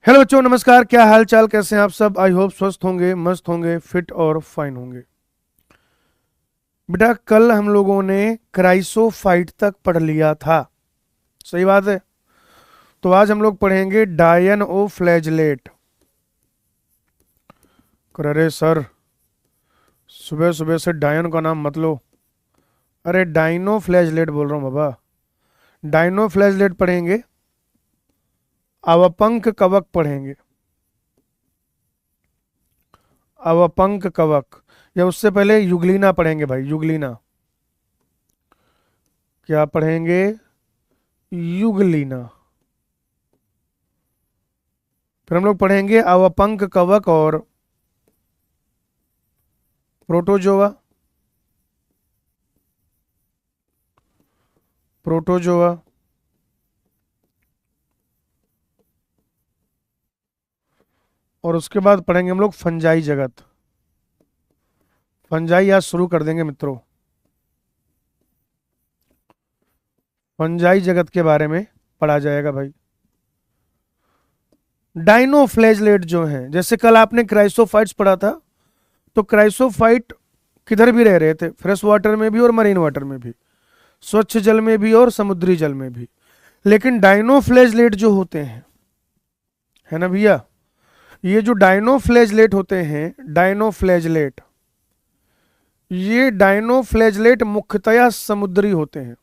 Hello बच्चों, नमस्कार। क्या हाल चाल, कैसे हैं आप सब? आई होप स्वस्थ होंगे, मस्त होंगे, फिट और फाइन होंगे। बेटा, कल हम लोगों ने क्राइसोफाइट तक पढ़ लिया था। सही बात है। तो आज हम लोग पढ़ेंगे डायनोफ्लैजलेट। अरे सर, सुबह सुबह से डायन का नाम मत लो। अरे डाइनोफ्लैजलेट बोल रहा हूँ बाबा। डाइनोफ्लैजलेट पढ़ेंगे। अवपंक कवक पढ़ेंगे। अवपंक कवक, या उससे पहले युगलीना पढ़ेंगे भाई, युगलीना। क्या पढ़ेंगे? युगलीना। फिर हम लोग पढ़ेंगे अवपंक कवक और प्रोटोजोआ। प्रोटोजोआ। और उसके बाद पढ़ेंगे हम लोग फंजाई जगत। फंजाई आज शुरू कर देंगे मित्रों। फंजाई जगत के बारे में पढ़ा जाएगा भाई। डाइनोफ्लैजलेट जो हैं, जैसे कल आपने क्राइसोफाइट्स पढ़ा था, तो क्राइसोफाइट किधर भी रह रहे थे, फ्रेश वाटर में भी और मरीन वाटर में भी, स्वच्छ जल में भी और समुद्री जल में भी। लेकिन डाइनोफ्लैजलेट जो होते हैं, है ना भैया, ये जो डाइनोफ्लैजलेट होते हैं, डाइनोफ्लैजलेट, ये डाइनोफ्लैजलेट मुख्यतया समुद्री होते हैं।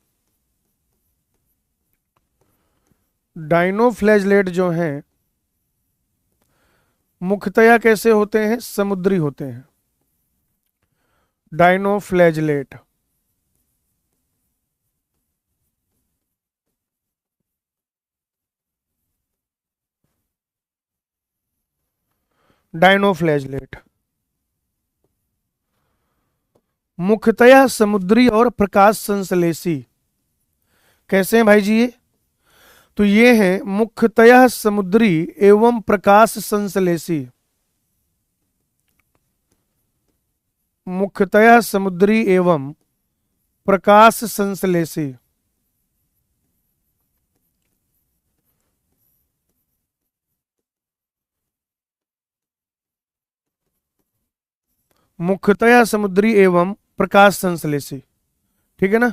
डाइनोफ्लैजलेट जो हैं मुख्यतया कैसे होते हैं? समुद्री होते हैं। डाइनोफ्लैजलेट। डाइनोफ्लैजलेट मुख्यतया समुद्री और प्रकाश संश्लेषी। कैसे हैं भाई जी ये? तो ये हैं मुख्यतया समुद्री एवं प्रकाश संश्लेषी। मुख्यतया समुद्री एवं प्रकाश संश्लेषी। मुख्यतया समुद्री एवं प्रकाश संश्लेषी। ठीक है ना?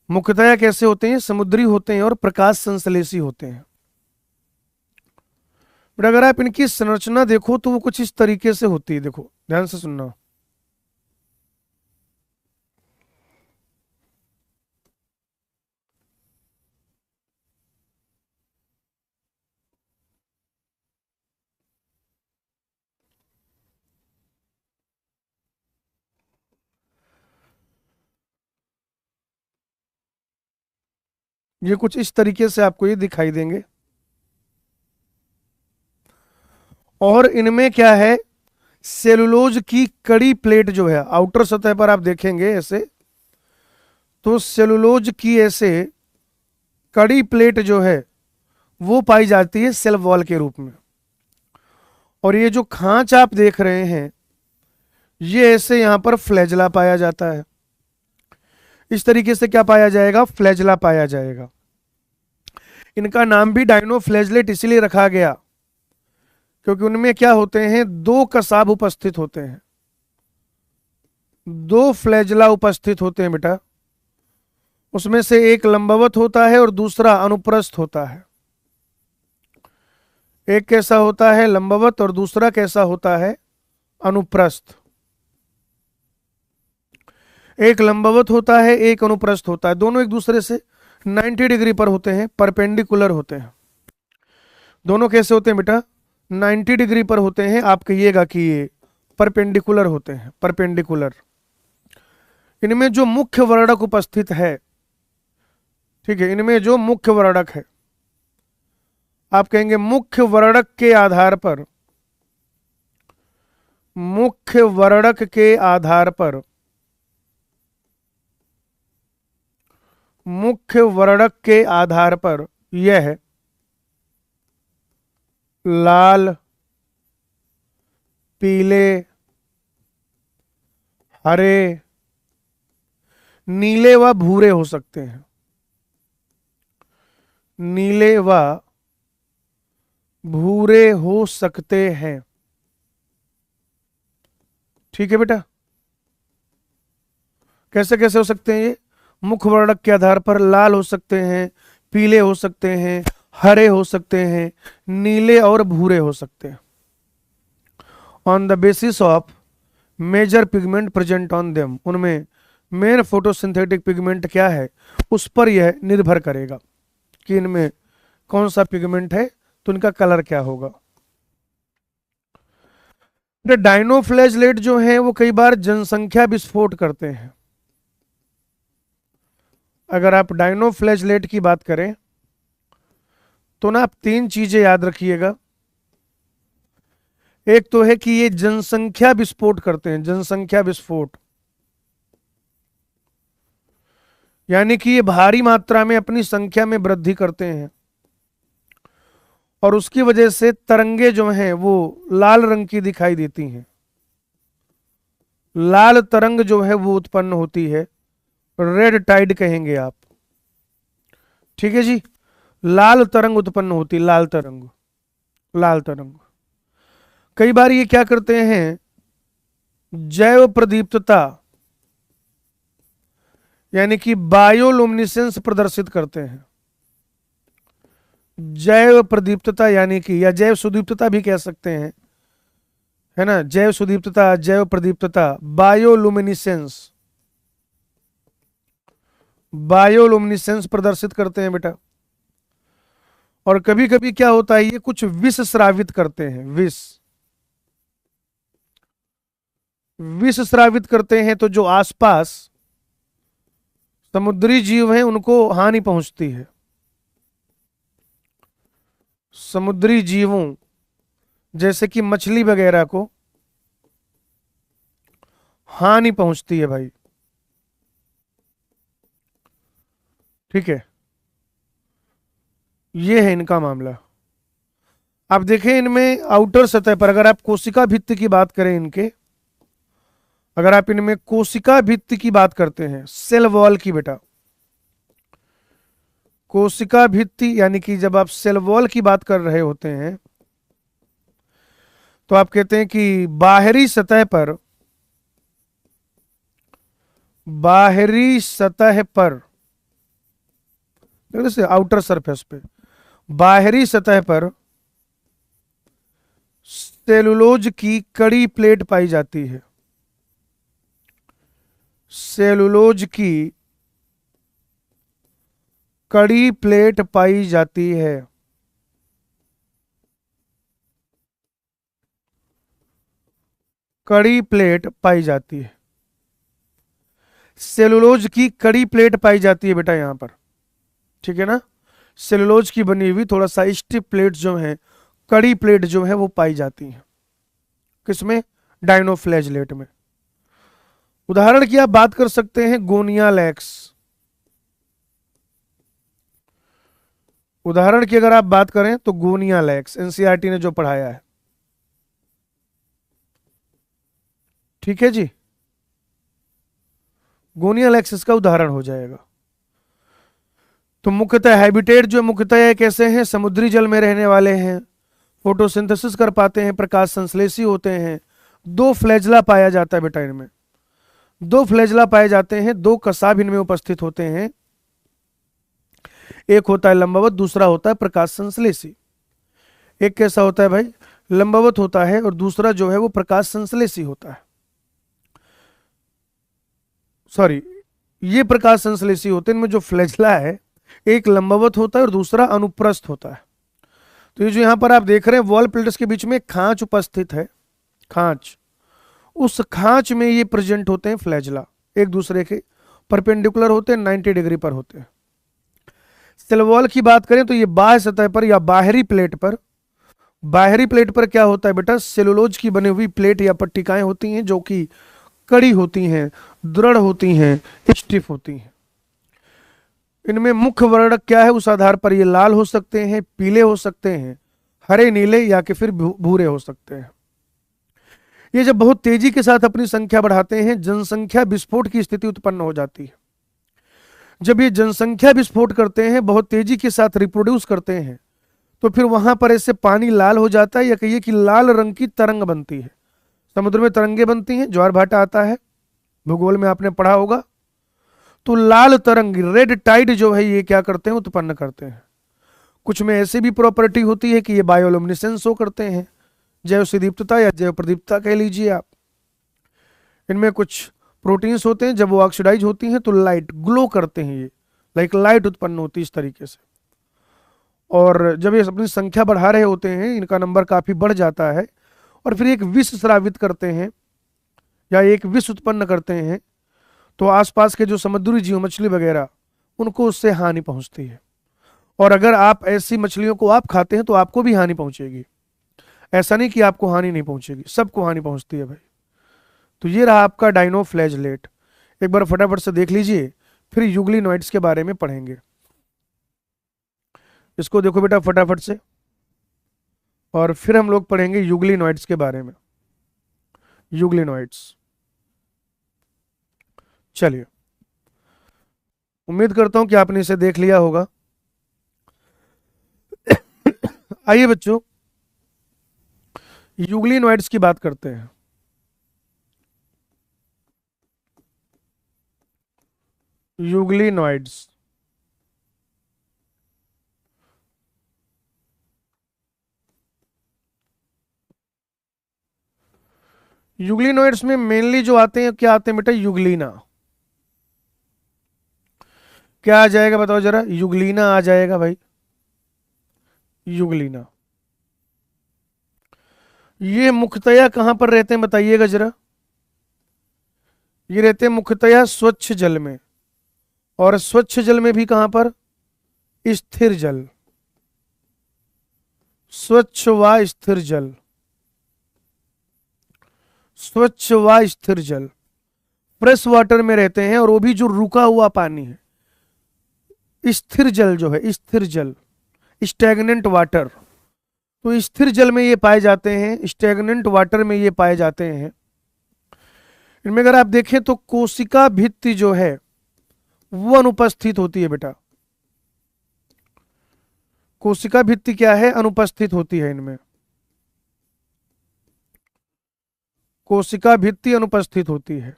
मुख्यतया कैसे होते हैं? समुद्री होते हैं और प्रकाश संश्लेषी होते हैं। बट अगर आप इनकी संरचना देखो तो वो कुछ इस तरीके से होती है। देखो, ध्यान से सुनना। ये कुछ इस तरीके से आपको ये दिखाई देंगे। और इनमें क्या है? सेलुलोज की कड़ी प्लेट जो है आउटर सतह पर आप देखेंगे ऐसे, तो सेलुलोज की ऐसे कड़ी प्लेट जो है वो पाई जाती है सेल वॉल के रूप में। और ये जो खांच आप देख रहे हैं, ये ऐसे यहां पर फ्लैजला पाया जाता है। इस तरीके से क्या पाया जाएगा? फ्लैजला पाया जाएगा। इनका नाम भी डायनोफ्लैजलेट इसलिए रखा गया क्योंकि उनमें क्या होते हैं? दो कसाब उपस्थित होते हैं। दो फ्लैजला उपस्थित होते हैं बेटा। उसमें से एक लंबवत होता है और दूसरा अनुप्रस्थ होता है। एक कैसा होता है? लंबवत। और दूसरा कैसा होता है? अनुप्रस्थ। एक लंबवत होता है, एक अनुप्रस्थ होता है। दोनों एक दूसरे से 90 डिग्री पर होते हैं, परपेंडिकुलर होते हैं। दोनों कैसे होते हैं बेटा? 90 डिग्री पर होते हैं। आप कहिएगा कि ये परपेंडिकुलर होते हैं, परपेंडिकुलर। इनमें जो मुख्य वर्णक उपस्थित है, ठीक है, इनमें जो मुख्य वर्णक है, आप कहेंगे मुख्य वर्णक के आधार पर, मुख्य वर्णक के आधार पर, मुख्य वर्णक के आधार पर यह लाल, पीले, हरे, नीले व भूरे हो सकते हैं। नीले व भूरे हो सकते हैं। ठीक है बेटा, कैसे कैसे हो सकते हैं ये? मुख वर्णक के आधार पर लाल हो सकते हैं, पीले हो सकते हैं, हरे हो सकते हैं, नीले और भूरे हो सकते हैं। On the basis of major pigment present on them, उनमें मेन फोटोसिंथेटिक पिगमेंट क्या है उस पर यह निर्भर करेगा कि इनमें कौन सा पिगमेंट है तो इनका कलर क्या होगा। डाइनोफ्लैजलेट जो है वो कई बार जनसंख्या विस्फोट करते हैं। अगर आप डाइनोफ्लैजलेट की बात करें तो ना आप तीन चीजें याद रखिएगा। एक तो है कि ये जनसंख्या विस्फोट करते हैं, जनसंख्या विस्फोट, यानी कि ये भारी मात्रा में अपनी संख्या में वृद्धि करते हैं और उसकी वजह से तरंगे जो हैं वो लाल रंग की दिखाई देती हैं। लाल तरंग जो है वो उत्पन्न होती है, रेड टाइड कहेंगे आप। ठीक है जी, लाल तरंग उत्पन्न होती, लाल तरंग, लाल तरंग। कई बार ये क्या करते हैं, जैव प्रदीप्तता यानी कि बायोलुमिनेसेंस प्रदर्शित करते हैं। जैव प्रदीप्तता यानी कि, या जैव सुदीप्तता भी कह सकते हैं, है ना, जैव सुदीप्तता, जैव प्रदीप्तता, बायोलुमिनेसेंस, बायोलुमिनेसेंस प्रदर्शित करते हैं बेटा। और कभी कभी क्या होता है, ये कुछ विष स्रावित करते हैं, विष, विष स्रावित करते हैं तो जो आसपास समुद्री जीव हैं उनको हानि पहुंचती है। समुद्री जीवों जैसे कि मछली वगैरह को हानि पहुंचती है भाई। ठीक है, ये है इनका मामला। अब देखें इनमें आउटर सतह पर, अगर आप कोशिका भित्ति की बात करें इनके, अगर आप इनमें कोशिका भित्ति की बात करते हैं, सेल वॉल की बेटा, कोशिका भित्ति यानी कि जब आप सेल वॉल की बात कर रहे होते हैं तो आप कहते हैं कि बाहरी सतह पर, बाहरी सतह पर, जैसे आउटर सरफेस पे, बाहरी सतह पर सेलुलोज की कड़ी प्लेट पाई जाती है। सेलुलोज की कड़ी प्लेट पाई जाती है। कड़ी प्लेट पाई जाती है, सेलुलोज की कड़ी प्लेट पाई जाती है बेटा यहां पर। ठीक है ना, सेलुलोज की बनी हुई थोड़ा सा स्टिफ प्लेट जो है, कड़ी प्लेट जो है वो पाई जाती है। किसमें? डाइनोफ्लैजलेट में। उदाहरण की आप बात कर सकते हैं गोनियालैक्स। उदाहरण की अगर आप बात करें तो गोनियालैक्स, एनसीईआरटी ने जो पढ़ाया है। ठीक है जी, गोनियालैक्स इसका उदाहरण हो जाएगा। तो मुख्यतः हैबिटेट जो मुख्यतः कैसे हैं, समुद्री जल में रहने वाले हैं, फोटोसिंथेसिस कर पाते हैं, प्रकाश संश्लेषी होते हैं। दो फ्लैजला पाया जाता है बेटा इनमें, दो फ्लैजला पाए जाते हैं, दो कसाब इनमें उपस्थित होते हैं। एक होता है लंबवत, दूसरा होता है प्रकाश संश्लेषी। एक कैसा होता है भाई, लंबवत होता है, और दूसरा जो है वो प्रकाश संश्लेषी होता है। सॉरी, ये प्रकाश संश्लेषी होते हैं। इनमें जो फ्लैजला है एक लंबवत होता है और दूसरा अनुप्रस्थ होता है। तो ये जो यहां पर आप देख रहे हैं वॉल प्लेट्स के बीच में खांच उपस्थित है, खांच, उस खांच में ये प्रेजेंट होते हैं फ्लैजला, एक दूसरे के परपेंडिकुलर होते हैं, 90 डिग्री पर होते हैं। सेल वॉल की बात करें तो ये बाह्य सतह पर या बाहरी प्लेट पर, बाहरी प्लेट पर क्या होता है बेटा, सेलुलोज की बनी हुई प्लेट या पट्टिकाएं होती हैं जो कि कड़ी होती हैं, दृढ़ होती हैं, स्टिफ होती हैं। इनमें मुख्य वर्णक क्या है, उस आधार पर ये लाल हो सकते हैं, पीले हो सकते हैं, हरे, नीले या कि फिर भूरे हो सकते हैं। ये जब बहुत तेजी के साथ अपनी संख्या बढ़ाते हैं, जनसंख्या विस्फोट की स्थिति उत्पन्न हो जाती है। जब ये जनसंख्या विस्फोट करते हैं, बहुत तेजी के साथ रिप्रोड्यूस करते हैं, तो फिर वहां पर ऐसे पानी लाल हो जाता है, या कहिए कि लाल रंग की तरंग बनती है। समुद्र में तरंगे बनती हैं, ज्वार भाटा आता है, भूगोल में आपने पढ़ा होगा। तो लाल तरंग, रेड टाइड जो है, ये क्या करते हैं, उत्पन्न करते हैं। कुछ में ऐसी भी प्रॉपर्टी होती है कि ये बायोलुमिनेसेंस शो करते हैं, जैव सुदीप्तता या जैव प्रदीप्तता कह लीजिए आप। इनमें कुछ प्रोटीन्स होते हैं, जब वो ऑक्सीडाइज होती हैं तो लाइट ग्लो करते हैं, ये लाइक लाइट उत्पन्न होती है इस तरीके से। और जब ये अपनी संख्या बढ़ा रहे होते हैं, इनका नंबर काफी बढ़ जाता है, और फिर एक विष स्रावित करते हैं या एक विष उत्पन्न करते हैं, तो आसपास के जो समुद्री जीव, मछली वगैरह, उनको उससे हानि पहुंचती है। और अगर आप ऐसी मछलियों को आप खाते हैं तो आपको भी हानि पहुंचेगी। ऐसा नहीं कि आपको हानि नहीं पहुंचेगी, सबको हानि पहुंचती है भाई। तो ये रहा आपका डाइनोफ्लैजलेट। एक बार फटाफट से देख लीजिए, फिर यूग्लिनॉइड्स के बारे में पढ़ेंगे। इसको देखो बेटा फटाफट से, और फिर हम लोग पढ़ेंगे यूग्लिनॉइड्स के बारे में। यूग्लिनॉइड्स, चलिए, उम्मीद करता हूं कि आपने इसे देख लिया होगा। आइए बच्चों, यूग्लिनॉइड्स की बात करते हैं। यूग्लिनॉइड्स, यूग्लिनॉइड्स में मेनली जो आते हैं, क्या आते हैं बेटा, यूग्लिना। क्या आ जाएगा बताओ जरा, यूग्लिना आ जाएगा भाई, यूग्लिना। ये मुख्यतया कहां पर रहते हैं बताइएगा जरा। ये रहते हैं मुख्यतया स्वच्छ जल में, और स्वच्छ जल में भी कहां पर, स्थिर जल, स्वच्छ व स्थिर जल, स्वच्छ व स्थिर जल, फ्रेश वाटर में रहते हैं, और वो भी जो रुका हुआ पानी है। स्थिर जल जो है, स्थिर जल, स्टैग्नेंट वाटर, तो स्थिर जल में ये पाए जाते हैं, स्टैग्नेंट वाटर में ये पाए जाते हैं। इनमें अगर आप देखें तो कोशिका भित्ति जो है वो अनुपस्थित होती है बेटा। कोशिका भित्ति क्या है, अनुपस्थित होती है इनमें, कोशिका भित्ति अनुपस्थित होती है।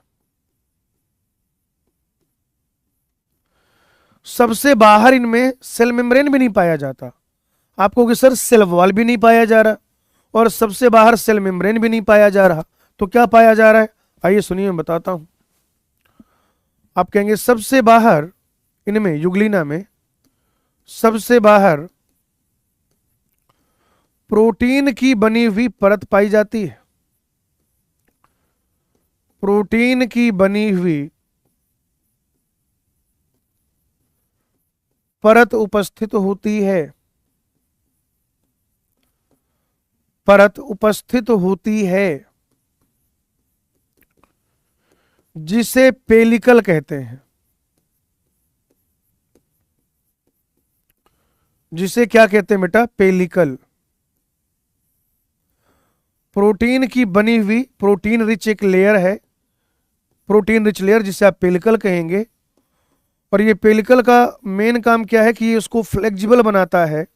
सबसे बाहर इनमें सेल मेम्ब्रेन भी नहीं पाया जाता। आपको कि सर सेल वॉल भी नहीं पाया जा रहा, और सबसे बाहर सेल मेम्ब्रेन भी नहीं पाया जा रहा, तो क्या पाया जा रहा है, आइए सुनिए मैं बताता हूं। आप कहेंगे सबसे बाहर इनमें, यूग्लिना में सबसे बाहर प्रोटीन की बनी हुई परत पाई जाती है। प्रोटीन की बनी हुई परत उपस्थित होती है, परत उपस्थित होती है, जिसे पेलिकल कहते हैं। जिसे क्या कहते हैं बेटा, पेलिकल। प्रोटीन की बनी हुई, प्रोटीन रिच एक लेयर है, प्रोटीन रिच लेयर, जिसे आप पेलिकल कहेंगे। और ये पेलिकल का मेन काम क्या है कि ये उसको फ्लेक्सिबल बनाता है,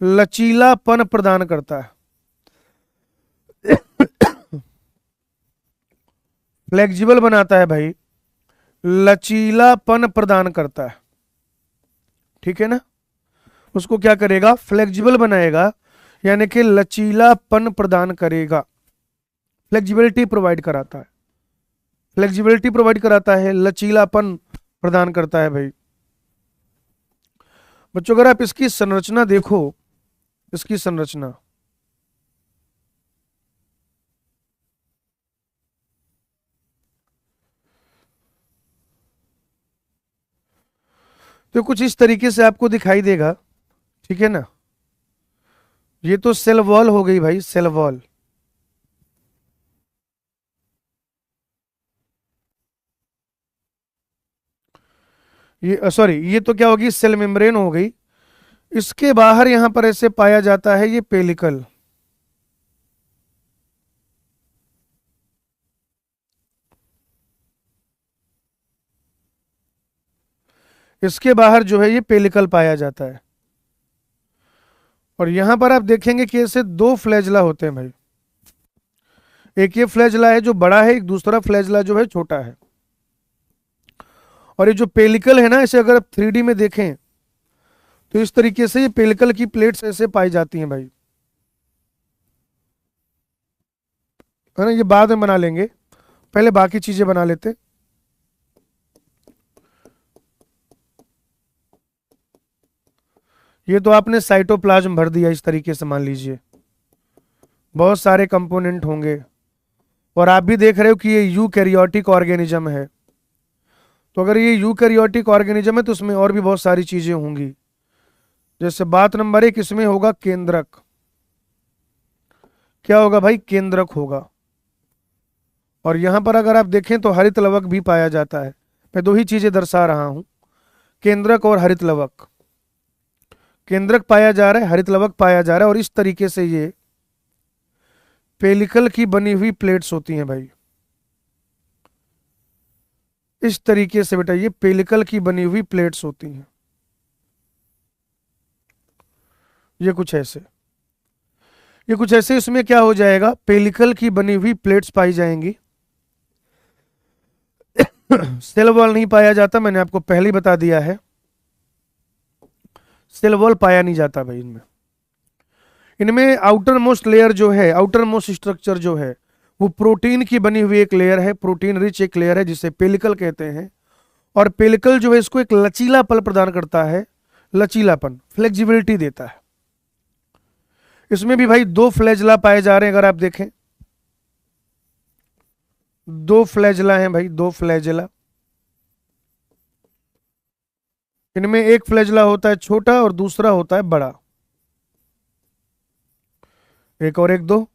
लचीलापन प्रदान करता है। फ्लेक्सिबल बनाता है भाई, लचीलापन प्रदान करता है, ठीक है ना। उसको क्या करेगा, फ्लेक्सिबल बनाएगा, यानी कि लचीलापन प्रदान करेगा, फ्लेक्सिबिलिटी प्रोवाइड कराता है, फ्लेक्सिबिलिटी प्रोवाइड कराता है, लचीलापन प्रदान करता है भाई। बच्चों अगर आप इसकी संरचना देखो, इसकी संरचना, तो कुछ इस तरीके से आपको दिखाई देगा, ठीक है ना। ये तो सेल वॉल हो गई भाई, सेल वॉल। ये सॉरी, ये तो क्या होगी, सेल मेम्ब्रेन हो गई। इसके बाहर यहां पर ऐसे पाया जाता है ये पेलिकल। इसके बाहर जो है ये पेलिकल पाया जाता है। और यहां पर आप देखेंगे कि ऐसे दो फ्लैजला होते हैं भाई, एक ये फ्लैजला है जो बड़ा है, एक दूसरा फ्लैजला जो है छोटा है। और ये जो पेलिकल है ना, इसे अगर आप 3D में देखें तो इस तरीके से ये पेलिकल की प्लेट्स ऐसे पाई जाती हैं भाई, है ना। ये बाद में बना लेंगे, पहले बाकी चीजें बना लेते। ये तो आपने साइटोप्लाज्म भर दिया इस तरीके से, मान लीजिए बहुत सारे कंपोनेंट होंगे, और आप भी देख रहे हो कि ये यूकैरियोटिक ऑर्गेनिज्म है। तो अगर ये यूकैरियोटिक ऑर्गेनिज्म है तो उसमें और भी बहुत सारी चीजें होंगी। जैसे बात नंबर 1, इसमें होगा केंद्रक। क्या होगा भाई? केंद्रक होगा। और यहां पर अगर आप देखें तो हरित लवक भी पाया जाता है। मैं दो ही चीजें दर्शा रहा हूं, केंद्रक और हरित लवक। केंद्रक पाया जा रहा है, हरित लवक पाया जा रहा है, और इस तरीके से ये पेलिकल की बनी हुई प्लेट्स होती हैं भाई। इस तरीके से बेटा ये पेलिकल की बनी हुई प्लेट्स होती हैं। ये कुछ ऐसे, ये कुछ ऐसे, इसमें क्या हो जाएगा, पेलिकल की बनी हुई प्लेट्स पाई जाएंगी। सेल वॉल नहीं पाया जाता, मैंने आपको पहले ही बता दिया है, सेल वॉल पाया नहीं जाता भाई इनमें। इनमें आउटर मोस्ट लेयर जो है, आउटर मोस्ट स्ट्रक्चर जो है वो प्रोटीन की बनी हुई एक लेयर है, प्रोटीन रिच एक लेयर है जिसे पेलिकल कहते हैं। और पेलिकल जो है इसको एक लचीलापन प्रदान करता है, लचीलापन, फ्लेक्सिबिलिटी देता है। इसमें भी भाई दो फ्लैजला पाए जा रहे हैं, अगर आप देखें दो फ्लैजला हैं भाई, दो फ्लैजला। इनमें एक फ्लैजला होता है छोटा और दूसरा होता है बड़ा, एक और एक दो।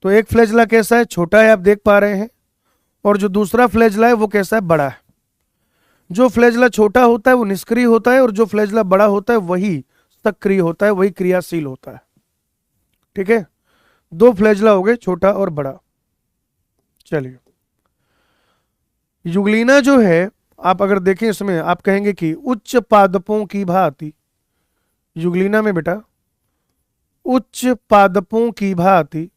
तो एक फ्लैजला कैसा है? छोटा है, आप देख पा रहे हैं। और जो दूसरा फ्लैजला है वो कैसा है? बड़ा है। जो फ्लैजला छोटा होता है वो निष्क्रिय होता है, और जो फ्लैजला बड़ा होता है वही सक्रिय होता है, वही क्रियाशील होता है। ठीक है, दो फ्लैजला हो गए, छोटा और बड़ा। चलिए, युगलीना जो है, आप अगर देखें इसमें आप कहेंगे कि उच्च पादपों की भांति, युगलीना में बेटा उच्च पादपों की भांति,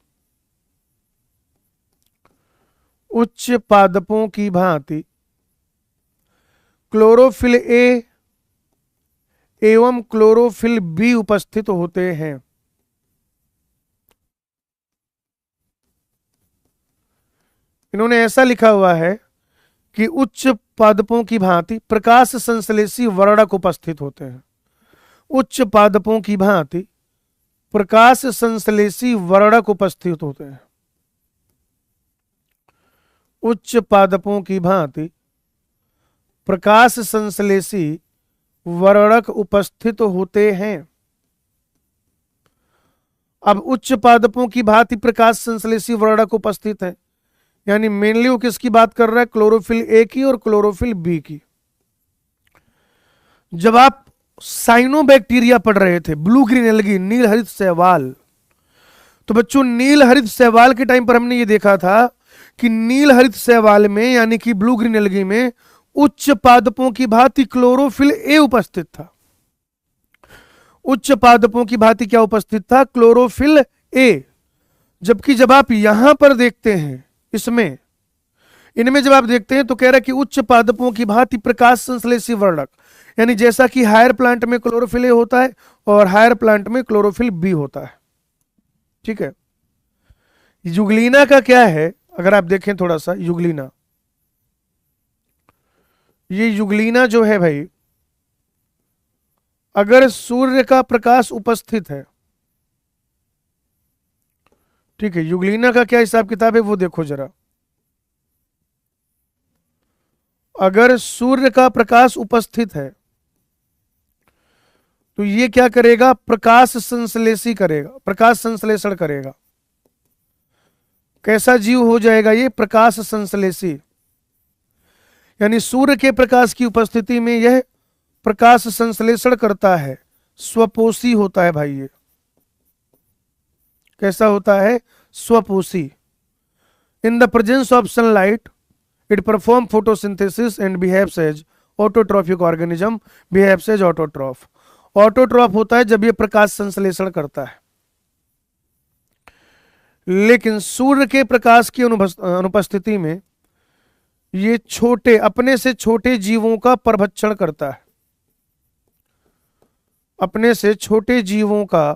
उच्च पादपों की भांति क्लोरोफिल ए एवं क्लोरोफिल बी उपस्थित होते हैं। इन्होंने ऐसा लिखा हुआ है कि उच्च पादपों की भांति प्रकाश संश्लेषी वर्णक उपस्थित होते हैं। उच्च पादपों की भांति प्रकाश संश्लेषी वर्णक उपस्थित होते हैं। उच्च पादपों की भांति प्रकाश संश्लेषी वर्णक उपस्थित होते हैं। अब उच्च पादपों की भांति प्रकाश संश्लेषी वर्णक उपस्थित है, यानी मेनली वो किसकी बात कर रहा है? क्लोरोफिल ए की और क्लोरोफिल बी की। जब आप साइनोबैक्टीरिया पढ़ रहे थे, ब्लू ग्रीन एल्गी, नील हरित शैवाल, तो बच्चों नील हरित शैवाल के टाइम पर हमने ये देखा था कि नील हरित शैवाल में यानी कि ब्लू ग्रीन एल्गी में उच्च पादपों की भांति क्लोरोफिल ए उपस्थित था। उच्च पादपों की भांति क्या उपस्थित था? Chlorophyll A. जबकि जब आप यहां पर देखते हैं, इसमें इनमें जब आप देखते हैं तो कह रहा है कि उच्च पादपों की भांति प्रकाश संश्लेषी वर्णक, यानी जैसा कि हायर प्लांट में क्लोरोफिल ए होता है और हायर प्लांट में क्लोरोफिल बी होता है। ठीक है, युगलीना का क्या है? अगर आप देखें थोड़ा सा युगलीना, ये युगलीना जो है भाई, अगर सूर्य का प्रकाश उपस्थित है, ठीक है, युगलीना का क्या हिसाब किताब है वो देखो जरा। अगर सूर्य का प्रकाश उपस्थित है तो ये क्या करेगा? प्रकाश संश्लेषी करेगा, प्रकाश संश्लेषण करेगा। कैसा जीव हो जाएगा ये? प्रकाश संश्लेषी, यानी सूर्य के प्रकाश की उपस्थिति में यह प्रकाश संश्लेषण करता है, स्वपोषी होता है भाई। ये कैसा होता है? स्वपोषी। In the presence of sunlight it perform photosynthesis and behaves as autotrophic organism, behaves as autotroph. Autotroph होता है जब ये प्रकाश संश्लेषण करता है। लेकिन सूर्य के प्रकाश की अनुपस्थिति में ये छोटे, अपने से छोटे जीवों का परभक्षण करता है। अपने से छोटे जीवों का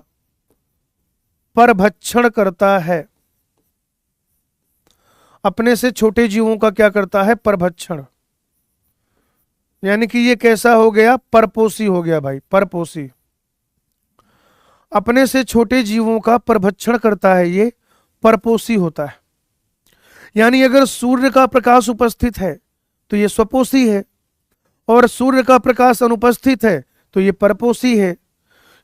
परभक्षण करता है। अपने से छोटे जीवों का क्या करता है? परभक्षण। यानी कि ये कैसा हो गया? परपोषी हो गया भाई, परपोषी। अपने से छोटे जीवों का परभक्षण करता है, ये परपोषी होता है। यानी अगर सूर्य का प्रकाश उपस्थित है तो ये स्वपोषी है, और सूर्य का प्रकाश अनुपस्थित है तो ये परपोषी है।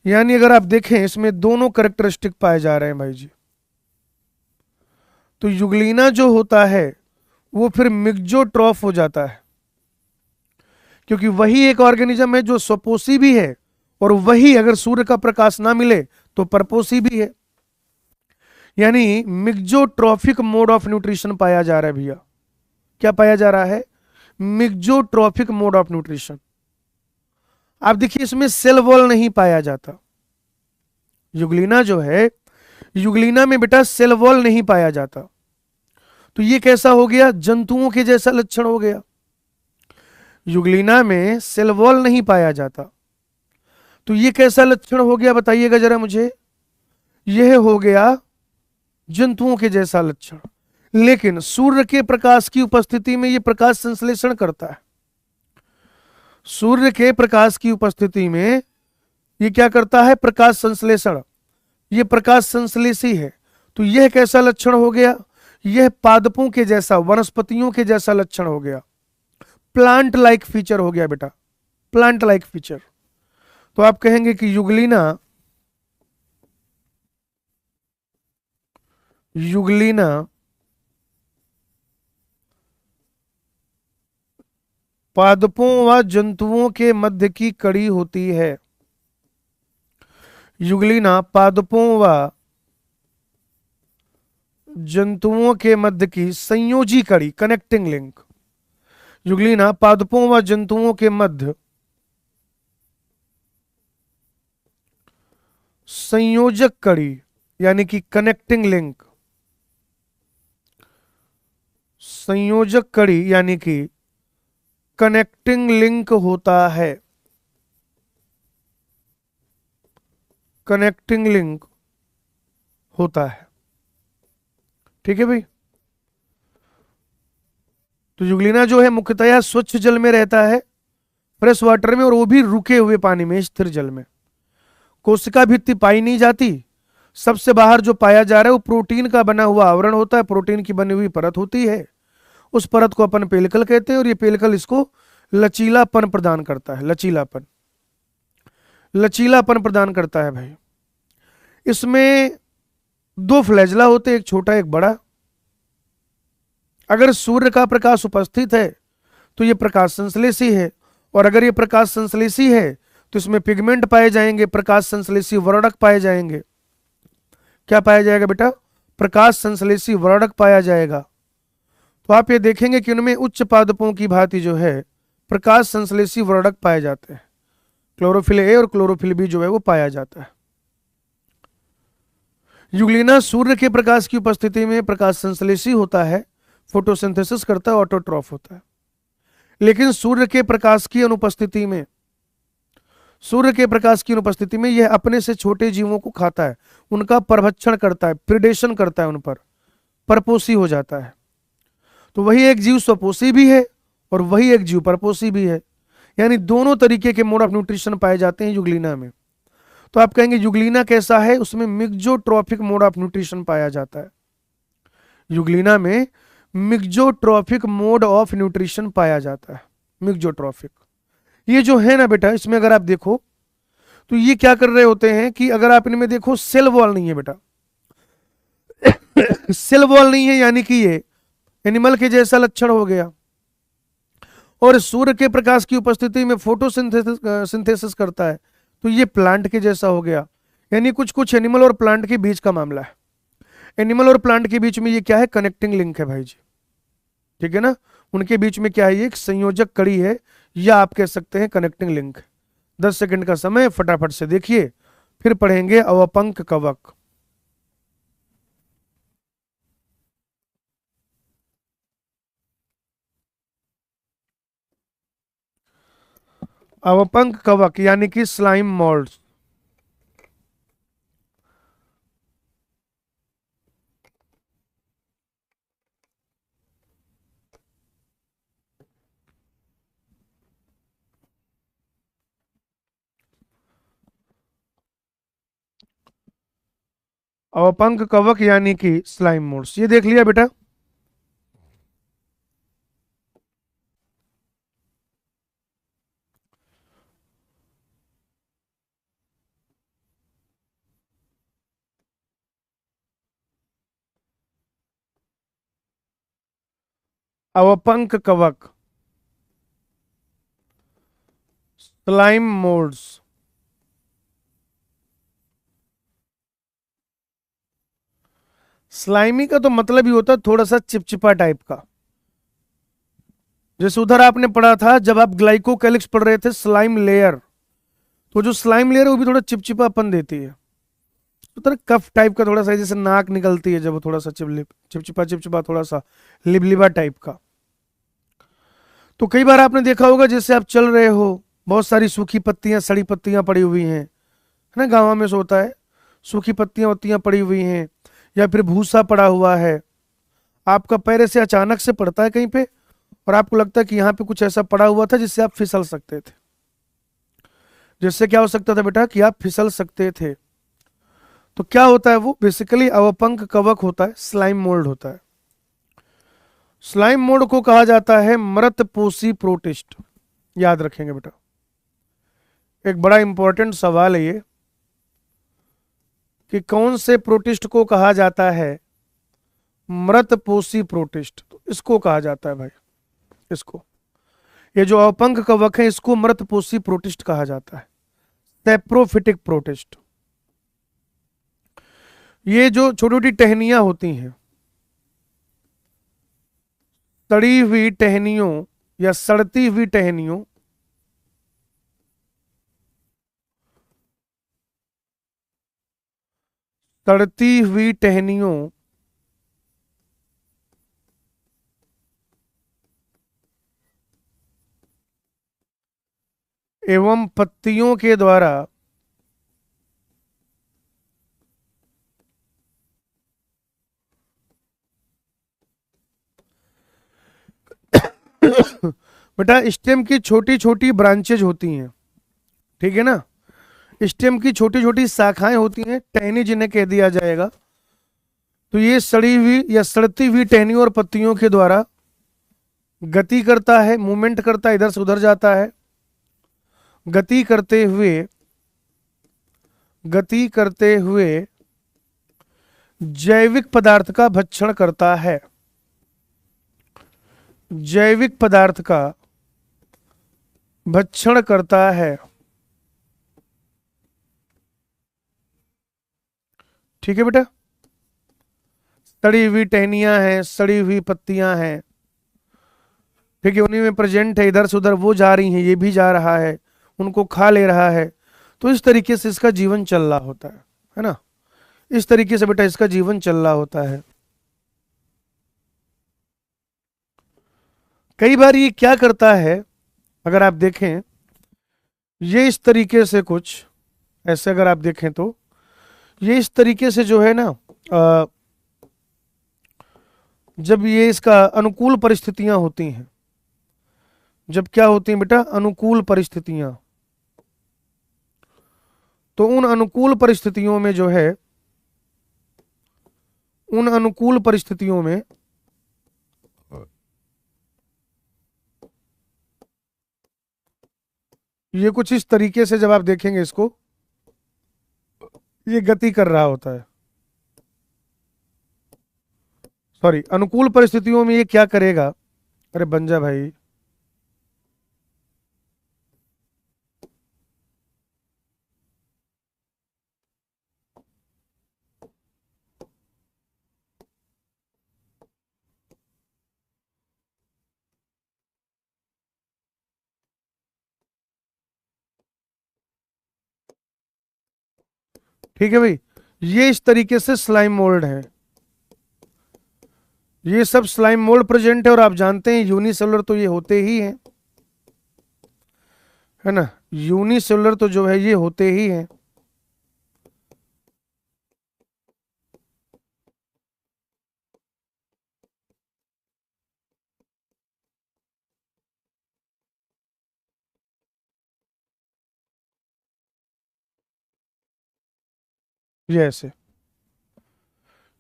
यानी अगर आप देखें इसमें दोनों कैरेक्टरिस्टिक पाए जा रहे हैं भाई जी। तो युगलीना जो होता है वो फिर मिक्जोट्रॉफ हो जाता है, क्योंकि वही एक ऑर्गेनिज्म है जो स्वपोषी भी है, और वही अगर सूर्य का प्रकाश ना मिले तो परपोषी भी है। यानी मिक्जोट्रॉफिक मोड ऑफ न्यूट्रिशन पाया जा रहा है भैया। क्या पाया जा रहा है? मिक्जोट्रॉफिक मोड ऑफ न्यूट्रिशन। आप देखिए इसमें सेल वॉल नहीं पाया जाता। युगलीना जो है, युगलीना में बेटा सेल वॉल नहीं पाया जाता। तो ये कैसा हो गया? जंतुओं के जैसा लक्षण हो गया। युगलीना में सेल वॉल नहीं पाया जाता, तो ये कैसा लक्षण हो गया बताइएगा जरा मुझे? यह हो गया जंतुओं के जैसा लक्षण। लेकिन सूर्य के प्रकाश की उपस्थिति में यह प्रकाश संश्लेषण करता है। सूर्य के प्रकाश की उपस्थिति में यह क्या करता है? प्रकाश संश्लेषण। यह प्रकाश संश्लेषी है। तो यह कैसा लक्षण हो गया? यह पादपों के जैसा, वनस्पतियों के जैसा लक्षण हो गया। प्लांट लाइक फीचर हो गया बेटा, प्लांट लाइक फीचर। तो आप कहेंगे कि युगलीना पादपों व जंतुओं के मध्य की कड़ी होती है। युगलीना पादपों व जंतुओं के मध्य की संयोजी कड़ी, कनेक्टिंग लिंक। युगलीना पादपों व जंतुओं के मध्य संयोजक कड़ी, यानी कि कनेक्टिंग लिंक। संयोजक कड़ी यानी कि कनेक्टिंग लिंक होता है। कनेक्टिंग लिंक होता है। ठीक है भाई। तो युगलीना जो है मुख्यतया स्वच्छ जल में रहता है, फ्रेश वाटर में, और वो भी रुके हुए पानी में, स्थिर जल में। कोशिका भित्ति पाई नहीं जाती। सबसे बाहर जो पाया जा रहा है वो प्रोटीन का बना हुआ आवरण होता है, प्रोटीन की बनी हुई परत होती है। उस परत को अपन पेलिकल कहते हैं, और ये पेलिकल इसको लचीलापन प्रदान करता है। लचीलापन, लचीलापन प्रदान करता है भाई। इसमें दो फ्लैजला होते हैं, एक छोटा एक बड़ा। अगर सूर्य का प्रकाश उपस्थित है तो ये प्रकाश संश्लेषी है, और अगर ये प्रकाश संश्लेषी है तो इसमें पिगमेंट पाए जाएंगे, प्रकाश संश्लेषी वर्णक पाए जाएंगे। क्या पाया जाएगा बेटा? प्रकाश संश्लेषी वर्णक पाया जाएगा। तो आप ये देखेंगे कि उनमें उच्च पादपों की भांति जो है प्रकाश संश्लेषी वर्णक पाए जाते हैं। क्लोरोफिल ए और क्लोरोफिल बी जो है वो पाया जाता है। युगलीना सूर्य के प्रकाश की उपस्थिति में प्रकाश संश्लेषी होता है, फोटोसिंथेसिस करता है, ऑटोट्रॉफ होता है। लेकिन सूर्य के प्रकाश की अनुपस्थिति में, सूर्य के प्रकाश की अनुपस्थिति में यह अपने से छोटे जीवों को खाता है, उनका परभक्षण करता है, प्रिडेशन करता है, उन पर परपोषी हो जाता है। तो वही एक जीव स्वपोषी भी है और वही एक जीव परपोषी भी है। यानी दोनों तरीके के मोड ऑफ न्यूट्रिशन पाए जाते हैं युगलीना में। तो आप कहेंगे युगलीना कैसा है? उसमें मिक्जोट्रॉफिक मोड ऑफ न्यूट्रिशन पाया जाता है। युगलीना में मिक्जोट्रॉफिक मोड ऑफ न्यूट्रिशन पाया जाता है। मिक्जोट्रॉफिक ये जो है ना बेटा, इसमें अगर आप देखो तो ये क्या कर रहे होते हैं कि अगर आप इनमें देखो सेल वॉल नहीं है बेटा। सेल वॉल नहीं है यानी कि ये एनिमल के जैसा लक्षण हो गया, और सूर्य के प्रकाश की उपस्थिति में फोटोसिंथेसिस करता है, तो ये प्लांट के जैसा हो गया। यानी कुछ कुछ एनिमल और प्लांट के बीच का मामला है। एनिमल और प्लांट के बीच में ये क्या है? कनेक्टिंग लिंक है भाई जी। ठीक है ना? उनके बीच में क्या है? ये एक संयोजक कड़ी है, या आप कह सकते हैं कनेक्टिंग लिंक। 10 सेकंड का समय, फटाफट से देखिए, फिर पढ़ेंगे अवपंक कवक। अवपंक कवक यानी कि स्लाइम मोल्ड्स। अवपंक कवक यानी कि स्लाइम मोल्ड्स, ये देख लिया बेटा। अवपंक कवक, स्लाइम मोल्ड्स। स्लाइमी का तो मतलब ही होता है थोड़ा सा चिपचिपा टाइप का। जैसे उधर आपने पढ़ा था जब आप ग्लाइकोकैलिक्स पढ़ रहे थे, स्लाइम लेयर, तो जो स्लाइम लेयर है वो भी थोड़ा चिपचिपापन देती है। तो थोड़ा कफ टाइप का, थोड़ा सा जैसे नाक निकलती है जब वो थोड़ा सा चिपचिपा चिपचिपा, थोड़ा सा लिबलिबा टाइप का। तो कई बार आपने देखा होगा जैसे आप चल रहे हो, बहुत सारी सूखी पत्तियां, सड़ी पत्तियां पड़ी हुई हैं, है ना, गाँव में से होता है, सूखी पत्तियां वत्तियां पड़ी हुई हैं, या फिर भूसा पड़ा हुआ है, आपका पैर ऐसे अचानक से पड़ता है कहीं पे, और आपको लगता है कि यहाँ पे कुछ ऐसा पड़ा हुआ था जिससे आप फिसल सकते थे। जिससे क्या हो सकता था बेटा कि आप फिसल सकते थे। तो क्या होता है, वो बेसिकली अवपंक कवक होता है, स्लाइम मोल्ड होता है। स्लाइम मोल्ड को कहा जाता है मृतपोषी प्रोटिस्ट। याद रखेंगे बेटा, एक बड़ा इंपॉर्टेंट सवाल है ये, कि कौन से प्रोटिस्ट को कहा जाता है मृतपोषी प्रोटिस्ट। तो इसको कहा जाता है भाई, इसको, ये जो अवपंक कवक है इसको मृतपोषी प्रोटिस्ट कहा जाता है, सेप्रोफिटिक प्रोटिस्ट। ये जो छोटी छोटी टहनियां होती हैं, सड़ी हुई टहनियों या सड़ती हुई टहनियों, सड़ती हुई टहनियों एवं पत्तियों के द्वारा बेटा स्टेम की छोटी छोटी ब्रांचेज होती हैं, ठीक है ना, स्टेम की छोटी छोटी शाखाएं होती हैं, टहनी जिन्हें कह दिया जाएगा। तो ये सड़ी हुई या सड़ती हुई टहनियों और पत्तियों के द्वारा गति करता है, मूवमेंट करता है, इधर से उधर जाता है, गति करते हुए, गति करते हुए जैविक पदार्थ का भक्षण करता है, जैविक पदार्थ का भक्षण करता है। ठीक है बेटा, सड़ी हुई टहनियां हैं, सड़ी हुई पत्तियां हैं, ठीक है, उन्हीं में प्रेजेंट है, इधर से उधर वो जा रही हैं, ये भी जा रहा है, उनको खा ले रहा है। तो इस तरीके से इसका जीवन चल रहा होता है ना, इस तरीके से बेटा इसका जीवन चल रहा होता है। कई बार ये क्या करता है, अगर आप देखें, ये इस तरीके से कुछ ऐसे अगर आप देखें तो ये इस तरीके से जो है ना, अ, जब ये इसका अनुकूल परिस्थितियां होती हैं, जब क्या होती हैं बेटा, अनुकूल परिस्थितियां, तो उन अनुकूल परिस्थितियों में जो है, उन अनुकूल परिस्थितियों में ये कुछ इस तरीके से जब आप देखेंगे इसको, ये गति कर रहा होता है, सॉरी, अनुकूल परिस्थितियों में ये क्या करेगा, अरे बन जा भाई। ठीक है भाई, ये इस तरीके से स्लाइम मोल्ड है, ये सब स्लाइम मोल्ड प्रेजेंट है। और आप जानते हैं यूनिसेलुलर तो ये होते ही हैं, है ना, यूनिसेलुलर तो जो है ये होते ही हैं। ये ऐसे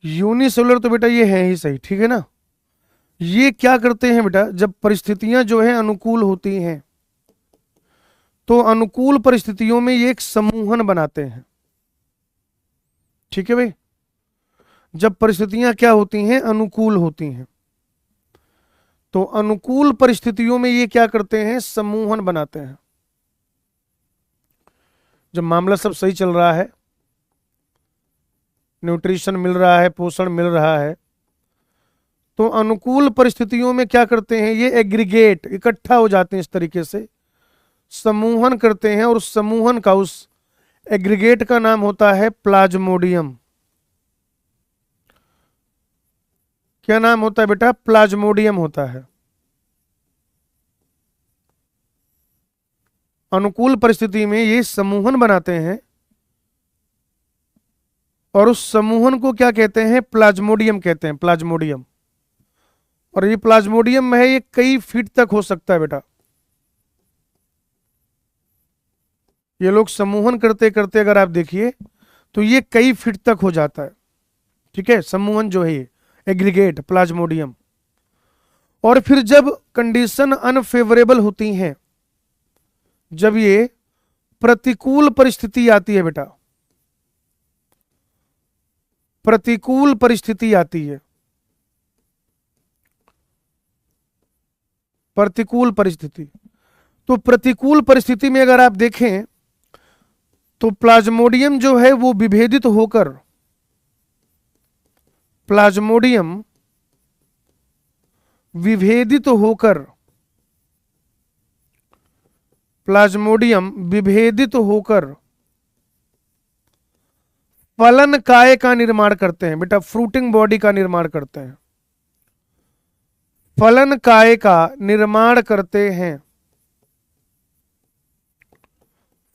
यूनिसेलुलर तो बेटा ये है ही सही, ठीक है ना। ये क्या करते हैं बेटा, जब परिस्थितियां जो है अनुकूल होती हैं तो अनुकूल परिस्थितियों में ये एक समूहन बनाते हैं, ठीक है भाई। जब परिस्थितियां क्या होती हैं, अनुकूल होती हैं, तो अनुकूल परिस्थितियों में ये क्या करते हैं, समूहन बनाते हैं। जब मामला सब सही चल रहा है, न्यूट्रिशन मिल रहा है, पोषण मिल रहा है, तो अनुकूल परिस्थितियों में क्या करते हैं, ये एग्रीगेट इकट्ठा हो जाते हैं, इस तरीके से समूहन करते हैं। और उस समूहन का, उस एग्रीगेट का नाम होता है प्लाज्मोडियम। क्या नाम होता है बेटा, प्लाज्मोडियम होता है। अनुकूल परिस्थिति में ये समूहन बनाते हैं और उस समूहन को क्या कहते हैं, प्लाज्मोडियम कहते हैं, प्लाज्मोडियम। और ये प्लाज्मोडियम है, ये कई फीट तक हो सकता है बेटा। ये लोग समूहन करते करते अगर आप देखिए तो ये कई फीट तक हो जाता है, ठीक है, समूहन जो है ये एग्रीगेट प्लाज्मोडियम। और फिर जब कंडीशन अनफेवरेबल होती हैं, जब ये प्रतिकूल परिस्थिति आती है बेटा, प्रतिकूल परिस्थिति आती है, प्रतिकूल परिस्थिति, तो प्रतिकूल परिस्थिति में अगर आप देखें तो प्लाज्मोडियम जो है वो विभेदित होकर, प्लाज्मोडियम विभेदित होकर, प्लाज्मोडियम विभेदित होकर फलन काय का निर्माण करते हैं बेटा, फ्रूटिंग बॉडी का निर्माण करते हैं, फलन काय का निर्माण करते हैं,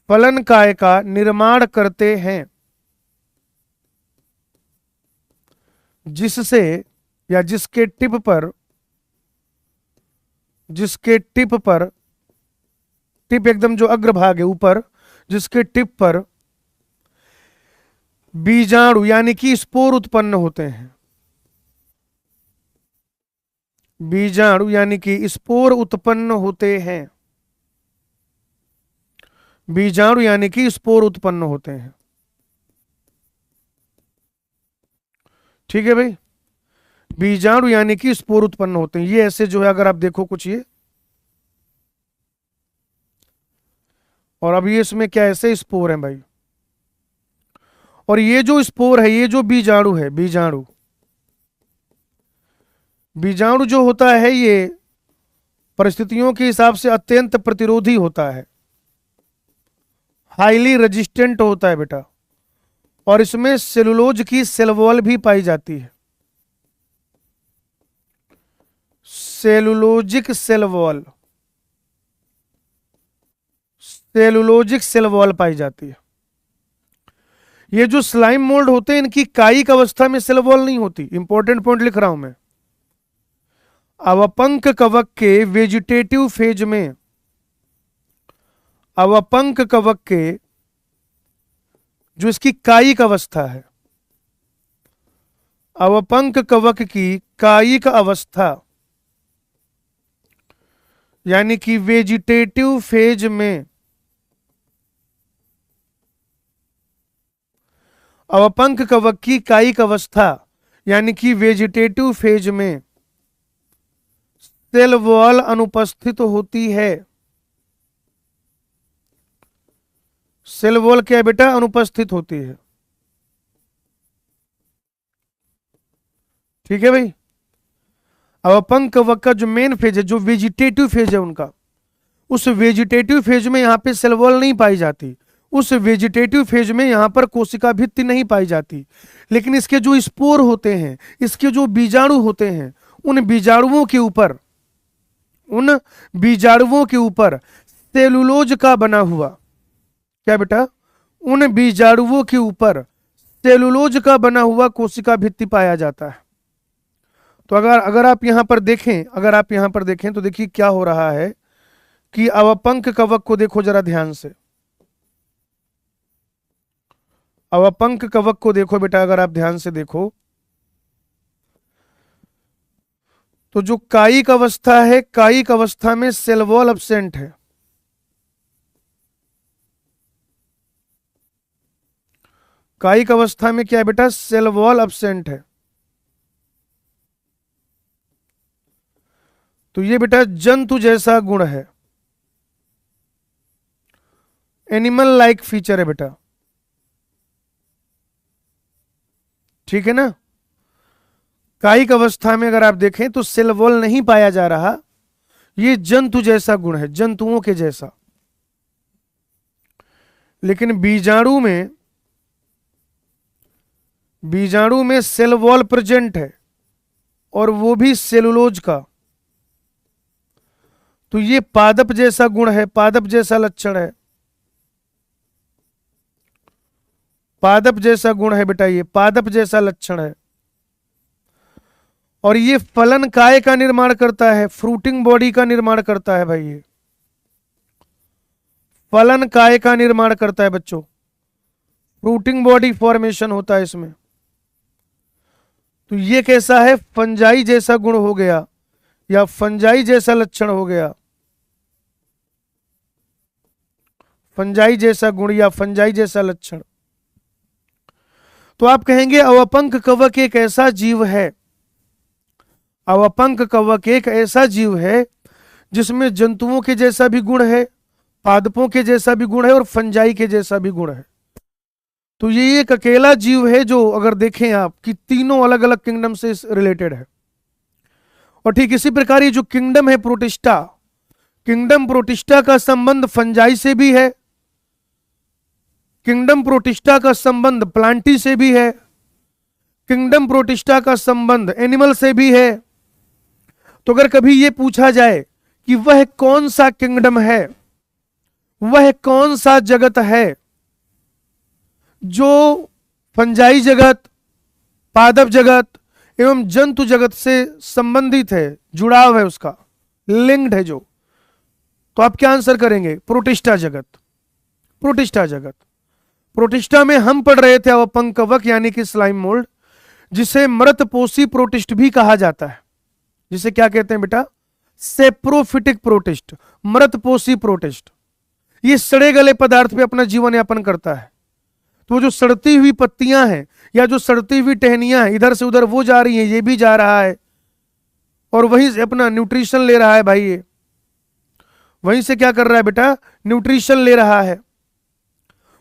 फलन काय का निर्माण करते हैं, जिससे या जिसके टिप पर, जिसके टिप पर, टिप एकदम जो अग्रभाग है ऊपर, जिसके टिप पर बीजाणु यानी कि स्पोर उत्पन्न होते हैं, बीजाणु यानी कि स्पोर उत्पन्न होते हैं, बीजाणु यानी कि स्पोर उत्पन्न होते हैं, ठीक है भाई। बीजाणु यानी कि स्पोर उत्पन्न होते हैं, ये ऐसे जो है अगर आप देखो कुछ ये, और अब ये इसमें क्या ऐसे स्पोर हैं भाई, और ये जो स्पोर है, ये जो बीजाणु है, बीजाणु, बीजाणु जो होता है ये परिस्थितियों के हिसाब से अत्यंत प्रतिरोधी होता है, हाईली रेजिस्टेंट होता है बेटा। और इसमें सेलुलोज की सेल वॉल भी पाई जाती है, cellulosic cell wall, cellulosic cell wall पाई जाती है। ये जो स्लाइम मोल्ड होते हैं इनकी कायिक अवस्था में सेल वॉल नहीं होती, इंपॉर्टेंट पॉइंट लिख रहा हूं मैं। अवपंक कवक के वेजिटेटिव फेज में, अवपंक कवक के जो इसकी कायिक अवस्था है, अवपंक कवक की कायिक अवस्था यानी कि वेजिटेटिव फेज में, अवपंक कवक की कायिक अवस्था यानी कि वेजिटेटिव फेज में सेल वॉल अनुपस्थित होती है। सेल वॉल क्या बेटा, अनुपस्थित होती है, ठीक है भाई। अवपंक कवक का जो मेन फेज है, जो वेजिटेटिव फेज है उनका, उस वेजिटेटिव फेज में यहां पे सेल वॉल नहीं पाई जाती, उस वेजिटेटिव फेज में यहां पर कोशिका भित्ति नहीं पाई जाती, लेकिन इसके जो स्पोर होते हैं, इसके जो बीजाणु होते हैं, उन बीजाणुओं के ऊपर सेलुलोज का बना हुआ, क्या बेटा, उन बीजाणुओं के ऊपर सेलुलोज का बना हुआ कोशिका भित्ति पाया जाता है। तो अगर आप यहां पर देखें तो देखिए क्या हो रहा है कि अवपंक कवक को देखो जरा ध्यान से। अवपंक कवक को देखो बेटा, अगर आप ध्यान से देखो तो जो कायिक अवस्था है, कायिक अवस्था में सेल वॉल एब्सेंट है। कायिक अवस्था में क्या है बेटा, सेल वॉल एब्सेंट है। तो ये बेटा जंतु जैसा गुण है, एनिमल लाइक फीचर है बेटा, ठीक है ना। कायिक अवस्था में अगर आप देखें तो सेल वॉल नहीं पाया जा रहा, ये जंतु जैसा गुण है, जंतुओं के जैसा। लेकिन बीजाणु में सेल वॉल प्रेजेंट है, और वो भी सेलुलोज का। तो ये पादप जैसा गुण है, पादप जैसा लक्षण है, पादप जैसा गुण है बेटा, ये पादप जैसा लक्षण है। और ये फलन काय का निर्माण करता है, फ्रूटिंग बॉडी का निर्माण करता है भाई, ये फलन काय का निर्माण करता है बच्चों, फ्रूटिंग बॉडी फॉर्मेशन होता है इसमें। तो ये कैसा है, फंजाई जैसा गुण हो गया, या फंजाई जैसा लक्षण हो गया, फंजाई जैसा गुण या फंजाई जैसा लक्षण। तो आप कहेंगे अवपंक कवक एक ऐसा जीव है, अवपंक कवक एक ऐसा जीव है जिसमें जंतुओं के जैसा भी गुण है, पादपों के जैसा भी गुण है, और फंजाई के जैसा भी गुण है। तो ये एक अकेला जीव है जो अगर देखें आप कि तीनों अलग अलग किंगडम से रिलेटेड है। और ठीक इसी प्रकार ये जो किंगडम है प्रोटिस्टा, किंगडम प्रोटिस्टा का संबंध फंजाई से भी है, किंगडम प्रोटिस्टा का संबंध प्लांटी से भी है, किंगडम प्रोटिस्टा का संबंध एनिमल से भी है। तो अगर कभी यह पूछा जाए कि वह कौन सा किंगडम है, वह कौन सा जगत है जो फंजाई जगत, पादप जगत एवं जंतु जगत से संबंधित है, जुड़ाव है उसका, लिंक्ड है जो, तो आप क्या आंसर करेंगे, प्रोटिस्टा जगत। प्रोटिस्टा जगत, प्रोटिस्टा में हम पढ़ रहे थे अवपंक कवक यानी कि स्लाइम मोल्ड, जिसे मृतपोषी प्रोटिस्ट भी कहा जाता है। जिसे क्या कहते हैं बेटा, सेप्रोफिटिक प्रोटिस्ट, मृतपोषी प्रोटिस्ट। ये सड़े गले पदार्थ पे अपना जीवन यापन करता है। तो जो सड़ती हुई पत्तियां हैं या जो सड़ती हुई टहनियां हैं, इधर से उधर वो जा रही हैं, ये भी जा रहा है, और वहीं से अपना न्यूट्रिशन ले रहा है भाई, ये वहीं से क्या कर रहा है बेटा, न्यूट्रिशन ले रहा है।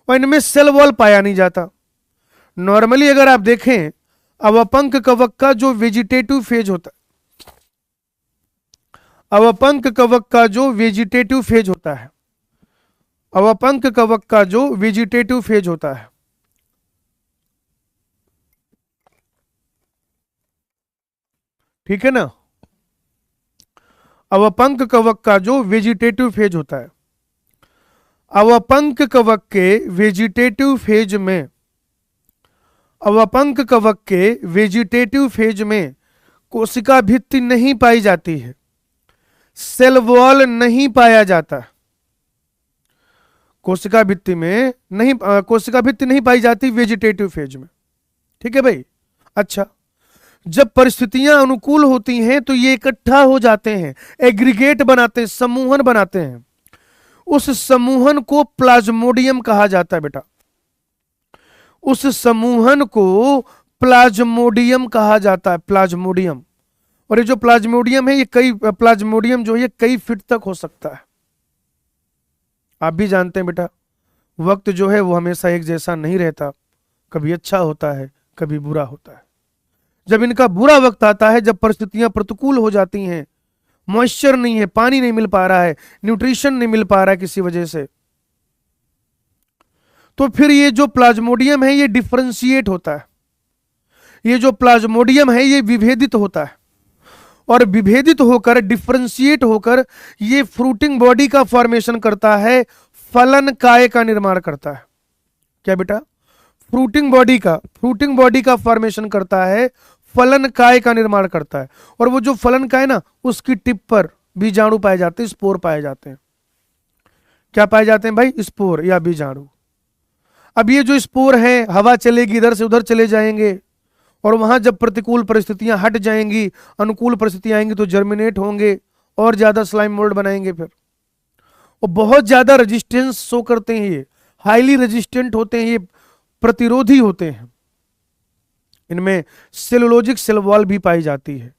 और इनमें सेल वॉल पाया नहीं जाता। नॉर्मली अगर आप देखें अवपंक कवक का जो वेजिटेटिव फेज होता है, अवपंक कवक का जो वेजिटेटिव फेज होता है, अवपंक कवक का जो वेजिटेटिव फेज होता है, ठीक है ना, अवपंक कवक का जो वेजिटेटिव फेज होता है, अवपंक कवक के वेजिटेटिव फेज में, अवपंक कवक के वेजिटेटिव फेज में कोशिका भित्ति नहीं पाई जाती है, सेल वॉल नहीं पाया जाता, कोशिका भित्ति में नहीं, कोशिका भित्ति नहीं पाई जाती वेजिटेटिव फेज में, ठीक है भाई। अच्छा, जब परिस्थितियां अनुकूल होती हैं तो ये इकट्ठा हो जाते हैं, एग्रीगेट बनाते हैं, समूहन बनाते हैं। उस समूहन को प्लाज्मोडियम कहा जाता है बेटा, उस समूहन को प्लाज्मोडियम कहा जाता है, प्लाज्मोडियम। और ये जो प्लाज्मोडियम है, ये कई प्लाज्मोडियम जो है कई फीट तक हो सकता है। आप भी जानते हैं बेटा, वक्त जो है वो हमेशा एक जैसा नहीं रहता, कभी अच्छा होता है, कभी बुरा होता है। जब इनका बुरा वक्त आता है, जब परिस्थितियां प्रतिकूल हो जाती हैं, मॉइस्चर नहीं है, पानी नहीं मिल पा रहा है, न्यूट्रिशन नहीं मिल पा रहा है किसी वजह से, तो फिर ये जो प्लाज्मोडियम है ये डिफरेंशिएट होता है, ये जो प्लाज्मोडियम है ये विभेदित होता है, और विभेदित होकर डिफरेंशिएट होकर ये फ्रूटिंग बॉडी का फॉर्मेशन करता है, फलन काय का निर्माण करता है। क्या बेटा? फ्रूटिंग बॉडी का फॉर्मेशन करता है, फलन काय का निर्माण करता है। और वो जो फलन काय ना, उसकी टिप पर बीजाणु पाए जाते हैं, स्पोर पाए जाते हैं। क्या पाए जाते हैं भाई? स्पोर या बीजाणु। अब ये जो स्पोर है, हवा चलेगी इधर से उधर चले जाएंगे, और वहां जब प्रतिकूल परिस्थितियां हट जाएंगी, अनुकूल परिस्थितियां आएंगी, तो जर्मिनेट होंगे और ज्यादा स्लाइम मोल्ड बनाएंगे फिर। और बहुत ज्यादा रेजिस्टेंस शो करते हैं, ये हाईली रेजिस्टेंट होते हैं, ये प्रतिरोधी होते हैं। इनमें सेलुलोजिक सेल वॉल भी पाई जाती है।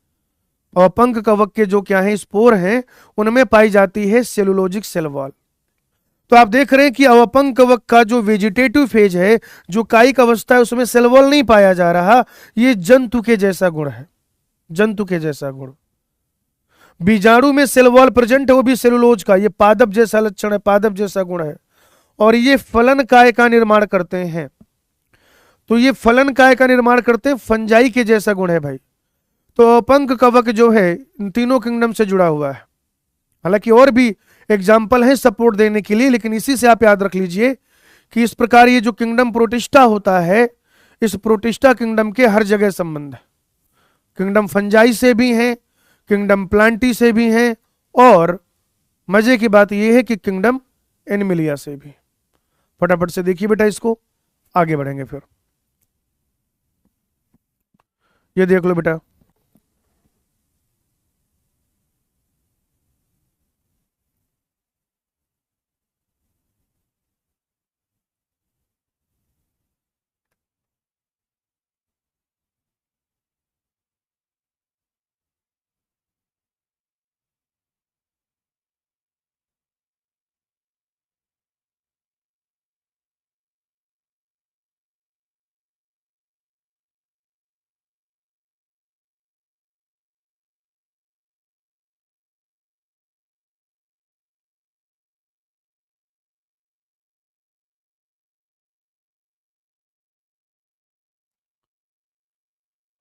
अवपंक कवक के जो क्या है स्पोर हैं, उनमें पाई जाती है सेलुलोजिक सेल वॉल। तो आप देख रहे हैं कि अवपंक कवक का जो वेजिटेटिव फेज है, जो कायिक अवस्था है, उसमें सेल वॉल नहीं पाया जा रहा। ये जंतु के जैसा गुण है, जंतु के जैसा गुण। बीजाणु में सेल वॉल प्रेजेंट है, वो भी सेलुलोज का, ये पादप जैसा लक्षण है, पादप जैसा गुण है। और ये फलन काय का निर्माण करते हैं। तो ये फलन काय का निर्माण करते हैं, फंजाई के जैसा गुण है भाई। तो अवपंक कवक जो है इन तीनों किंगडम से जुड़ा हुआ है। हालांकि और भी एग्जाम्पल है सपोर्ट देने के लिए, लेकिन इसी से आप याद रख लीजिए कि इस प्रकार ये जो किंगडम प्रोटिस्टा होता है, इस प्रोटिस्टा किंगडम के हर जगह संबंध है। किंगडम फंजाई से भी हैं, किंगडम प्लांटी से भी हैं, और मजे की बात यह है कि किंगडम एनिमिलिया से भी। फटाफट से देखिए बेटा इसको, आगे बढ़ेंगे फिर। ये देख लो बेटा,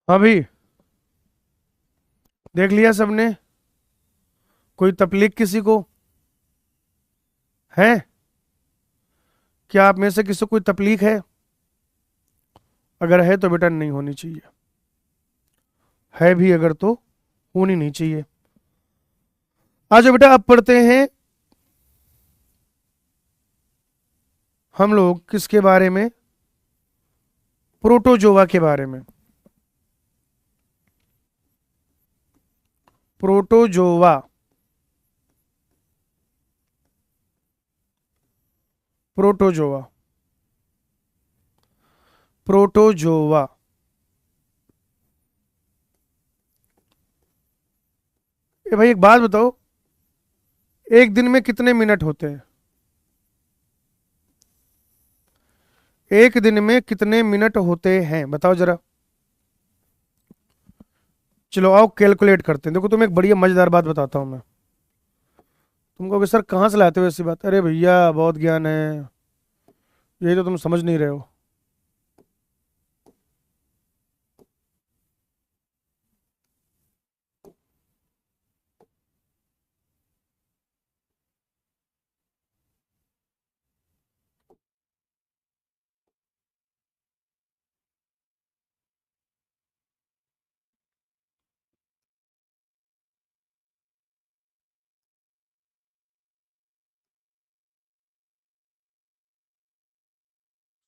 अभी देख लिया सबने? कोई तकलीफ किसी को है? क्या आप में से किसी को कोई तकलीफ है? अगर है तो बेटा नहीं होनी चाहिए, है भी अगर तो होनी नहीं चाहिए। आज बेटा अब पढ़ते हैं हम लोग किसके बारे में? प्रोटोजोआ के बारे में। Protozoa, protozoa, protozoa. ए भाई एक बात बताओ, एक दिन में कितने मिनट होते हैं? एक दिन में कितने मिनट होते हैं बताओ जरा। चलो आओ कैलकुलेट करते हैं। देखो तुम्हें एक बढ़िया मजेदार बात बताता हूं मैं। तुम कहोगे सर कहाँ से लाते हो ऐसी बात? अरे भैया बहुत ज्ञान है, यही तो तुम समझ नहीं रहे हो।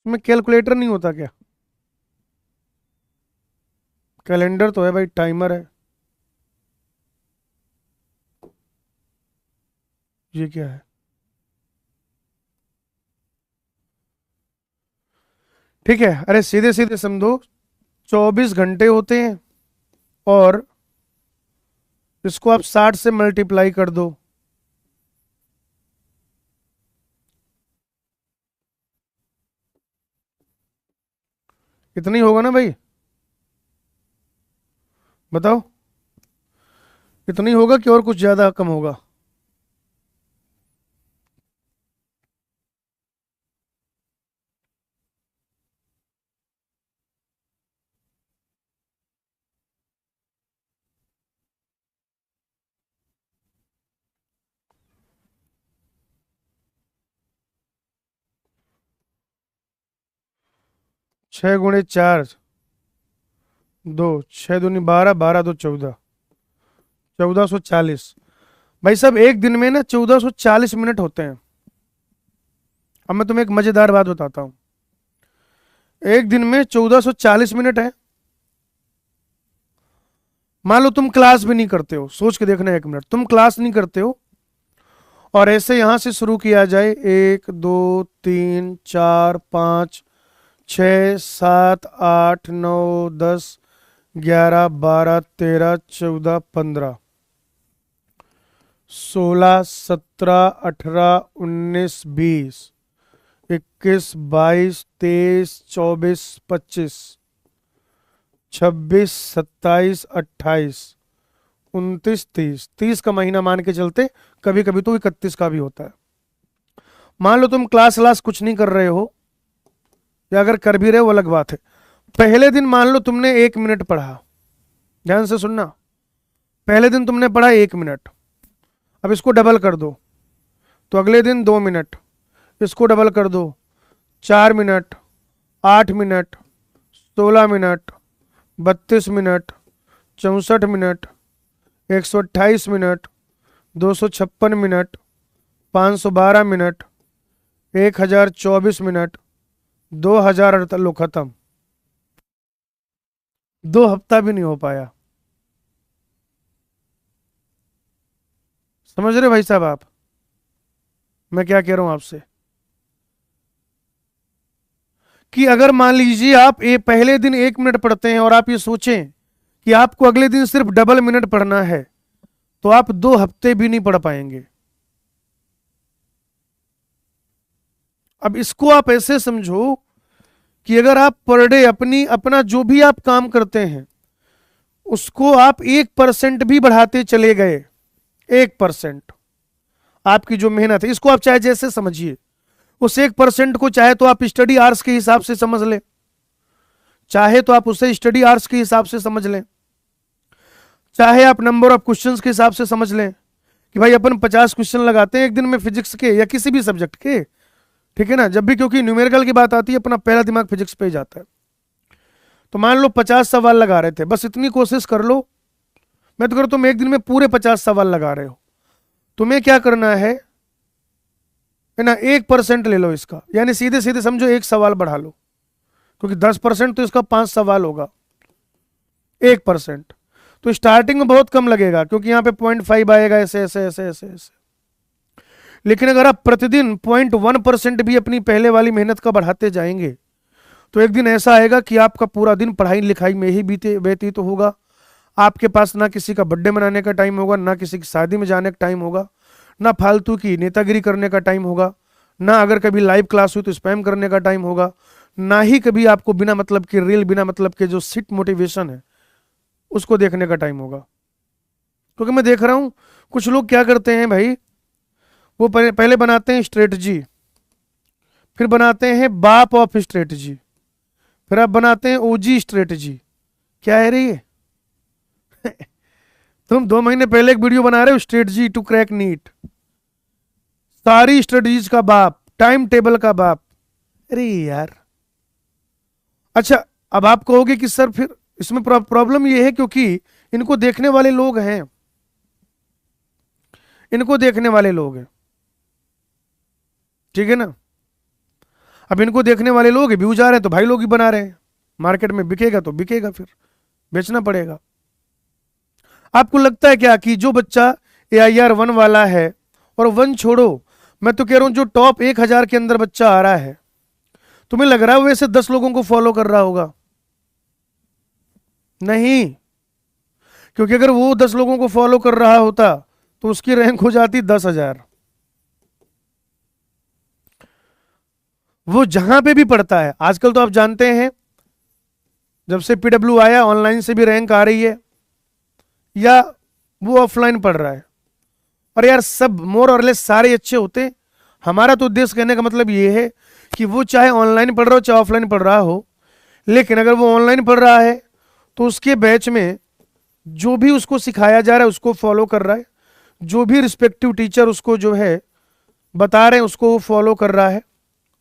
इसमें कैलकुलेटर नहीं होता क्या? कैलेंडर तो है भाई, टाइमर है। ये क्या है? ठीक है, अरे सीधे सीधे समझो, 24 घंटे होते हैं, और इसको आप 60 से मल्टीप्लाई कर दो। इतना ही होगा ना भाई? बताओ, इतना ही होगा कि और कुछ ज्यादा कम होगा? 6 × 4 2, 6 दूनी 12, 12 2 14, 1440। भाई साहब एक दिन में ना 1440 मिनट होते हैं। अब मैं तुम्हें एक मजेदार बात बताता हूं। एक दिन में 1440 मिनट है। मान लो तुम क्लास भी नहीं करते हो, सोच के देखना 1 मिनट, तुम क्लास नहीं करते हो और ऐसे यहां से शुरू किया जाए 1 2 3 4 5 6 7 8 9 10 11 12 13 14 15 16 17 18 19 20 21 22 23 24 25 26 27 28 29 30, 30 का महीना मान के चलते, कभी कभी तो 31 का भी होता है। मान लो तुम क्लास क्लास कुछ नहीं कर रहे हो, या अगर कर भी रहे हो वो अलग बात है। पहले दिन मान लो तुमने 1 मिनट पढ़ा, ध्यान से सुनना, पहले दिन तुमने पढ़ा 1 मिनट, अब इसको डबल कर दो तो अगले दिन 2 मिनट, इसको डबल कर दो 4 minute, 8 minute, 16 minute, 32 minute, 64 minute, 128 minute, 256 minute, 512 minute, 1024 minute, 2000। लो खत्म। 2 हफ्ता भी नहीं हो पाया। समझ रहे भाई साहब आप मैं क्या कह रहा हूं आपसे? कि अगर मान लीजिए आप पहले दिन 1 मिनट पढ़ते हैं और आप ये सोचें कि आपको अगले दिन सिर्फ डबल मिनट पढ़ना है, तो आप 2 हफ्ते भी नहीं पढ़ पाएंगे। अब इसको आप ऐसे समझो कि अगर आप पर डे अपना जो भी आप काम करते हैं उसको आप 1% भी बढ़ाते चले गए, 1% आपकी जो मेहनत है, इसको आप चाहे जैसे समझिए, उस 1% को चाहे तो आप स्टडी आवर्स के हिसाब से समझ लें, चाहे तो आप उसे स्टडी आवर्स के हिसाब से समझ लें, चाहे आप नंबर ऑफ क्वेश्चंस के हिसाब से समझ लें कि भाई अपन 50 क्वेश्चन लगाते हैं एक दिन में फिजिक्स के या किसी भी सब्जेक्ट के, ठीक है ना, जब भी क्योंकि न्यूमेरिकल की बात आती है अपना पहला दिमाग फिजिक्स पे ही जाता है। तो मान लो 50 सवाल लगा रहे थे, बस इतनी कोशिश कर लो, मैं तो कह रहा हूं तुम एक दिन में पूरे 50 सवाल लगा रहे हो, तुम्हें क्या करना है ना, 1% ले लो इसका, यानी सीधे सीधे समझो 1 सवाल बढ़ा लो, क्योंकि 10% तो इसका 5 सवाल होगा, 1%। तो स्टार्टिंग में बहुत कम लगेगा क्योंकि यहाँ पे 0.5 आएगा, ऐसे ऐसे ऐसे ऐसे ऐसे। लेकिन अगर आप प्रतिदिन 0.1% भी अपनी पहले वाली मेहनत का बढ़ाते जाएंगे तो एक दिन ऐसा आएगा कि आपका पूरा दिन पढ़ाई लिखाई में ही व्यतीत तो होगा। आपके पास ना किसी का बर्थडे मनाने का टाइम होगा, ना किसी की शादी में जाने का टाइम होगा, ना फालतू की नेतागिरी करने का टाइम होगा, ना अगर कभी लाइव क्लास हुई तो स्पैम करने का टाइम होगा, ना ही कभी आपको बिना मतलब के रील, बिना मतलब के जो सिट मोटिवेशन है उसको देखने का टाइम होगा। क्योंकि मैं देख रहा हूं कुछ लोग क्या करते हैं भाई, वो पहले बनाते हैं स्ट्रेटजी, फिर बनाते हैं बाप ऑफ स्ट्रेटजी, फिर आप बनाते हैं ओजी स्ट्रेटजी। क्या है रे ये? तुम 2 महीने पहले एक वीडियो बना रहे हो स्ट्रेटजी टू क्रैक नीट, सारी स्ट्रेटजीज का बाप, टाइम टेबल का बाप। अरे यार, अच्छा अब आप कहोगे कि सर फिर इसमें प्रॉब्लम ये है क्योंकि इनको देखने वाले लोग हैं, इनको देखने वाले लोग हैं, ठीक है ना। अब इनको देखने वाले लोग व्यूज आ रहे हैं तो भाई लोग ही बना रहे हैं, मार्केट में बिकेगा तो बिकेगा, फिर बेचना पड़ेगा। आपको लगता है क्या कि जो बच्चा AIR 1 वाला है, और 1 छोड़ो, मैं तो कह रहा हूं जो टॉप 1000 के अंदर बच्चा आ रहा है, तुम्हें लग रहा है वो ऐसे 10 लोगों को फॉलो कर रहा होगा? नहीं, क्योंकि अगर वो 10 लोगों को फॉलो कर रहा होता तो उसकी रैंक हो जाती 10,000। वो जहां पे भी पढ़ता है, आजकल तो आप जानते हैं जब से PW आया ऑनलाइन से भी रैंक आ रही है, या वो ऑफलाइन पढ़ रहा है, और यार सब मोर और लेस सारे अच्छे होते। हमारा तो उद्देश्य कहने का मतलब ये है कि वो चाहे ऑनलाइन पढ़ रहा हो चाहे ऑफलाइन पढ़ रहा हो, लेकिन अगर वो ऑनलाइन पढ़ रहा है तो उसके बैच में जो भी उसको सिखाया जा रहा है उसको फॉलो कर रहा है, जो भी रिस्पेक्टिव टीचर उसको जो है बता रहे हैं उसको वो फॉलो कर रहा है,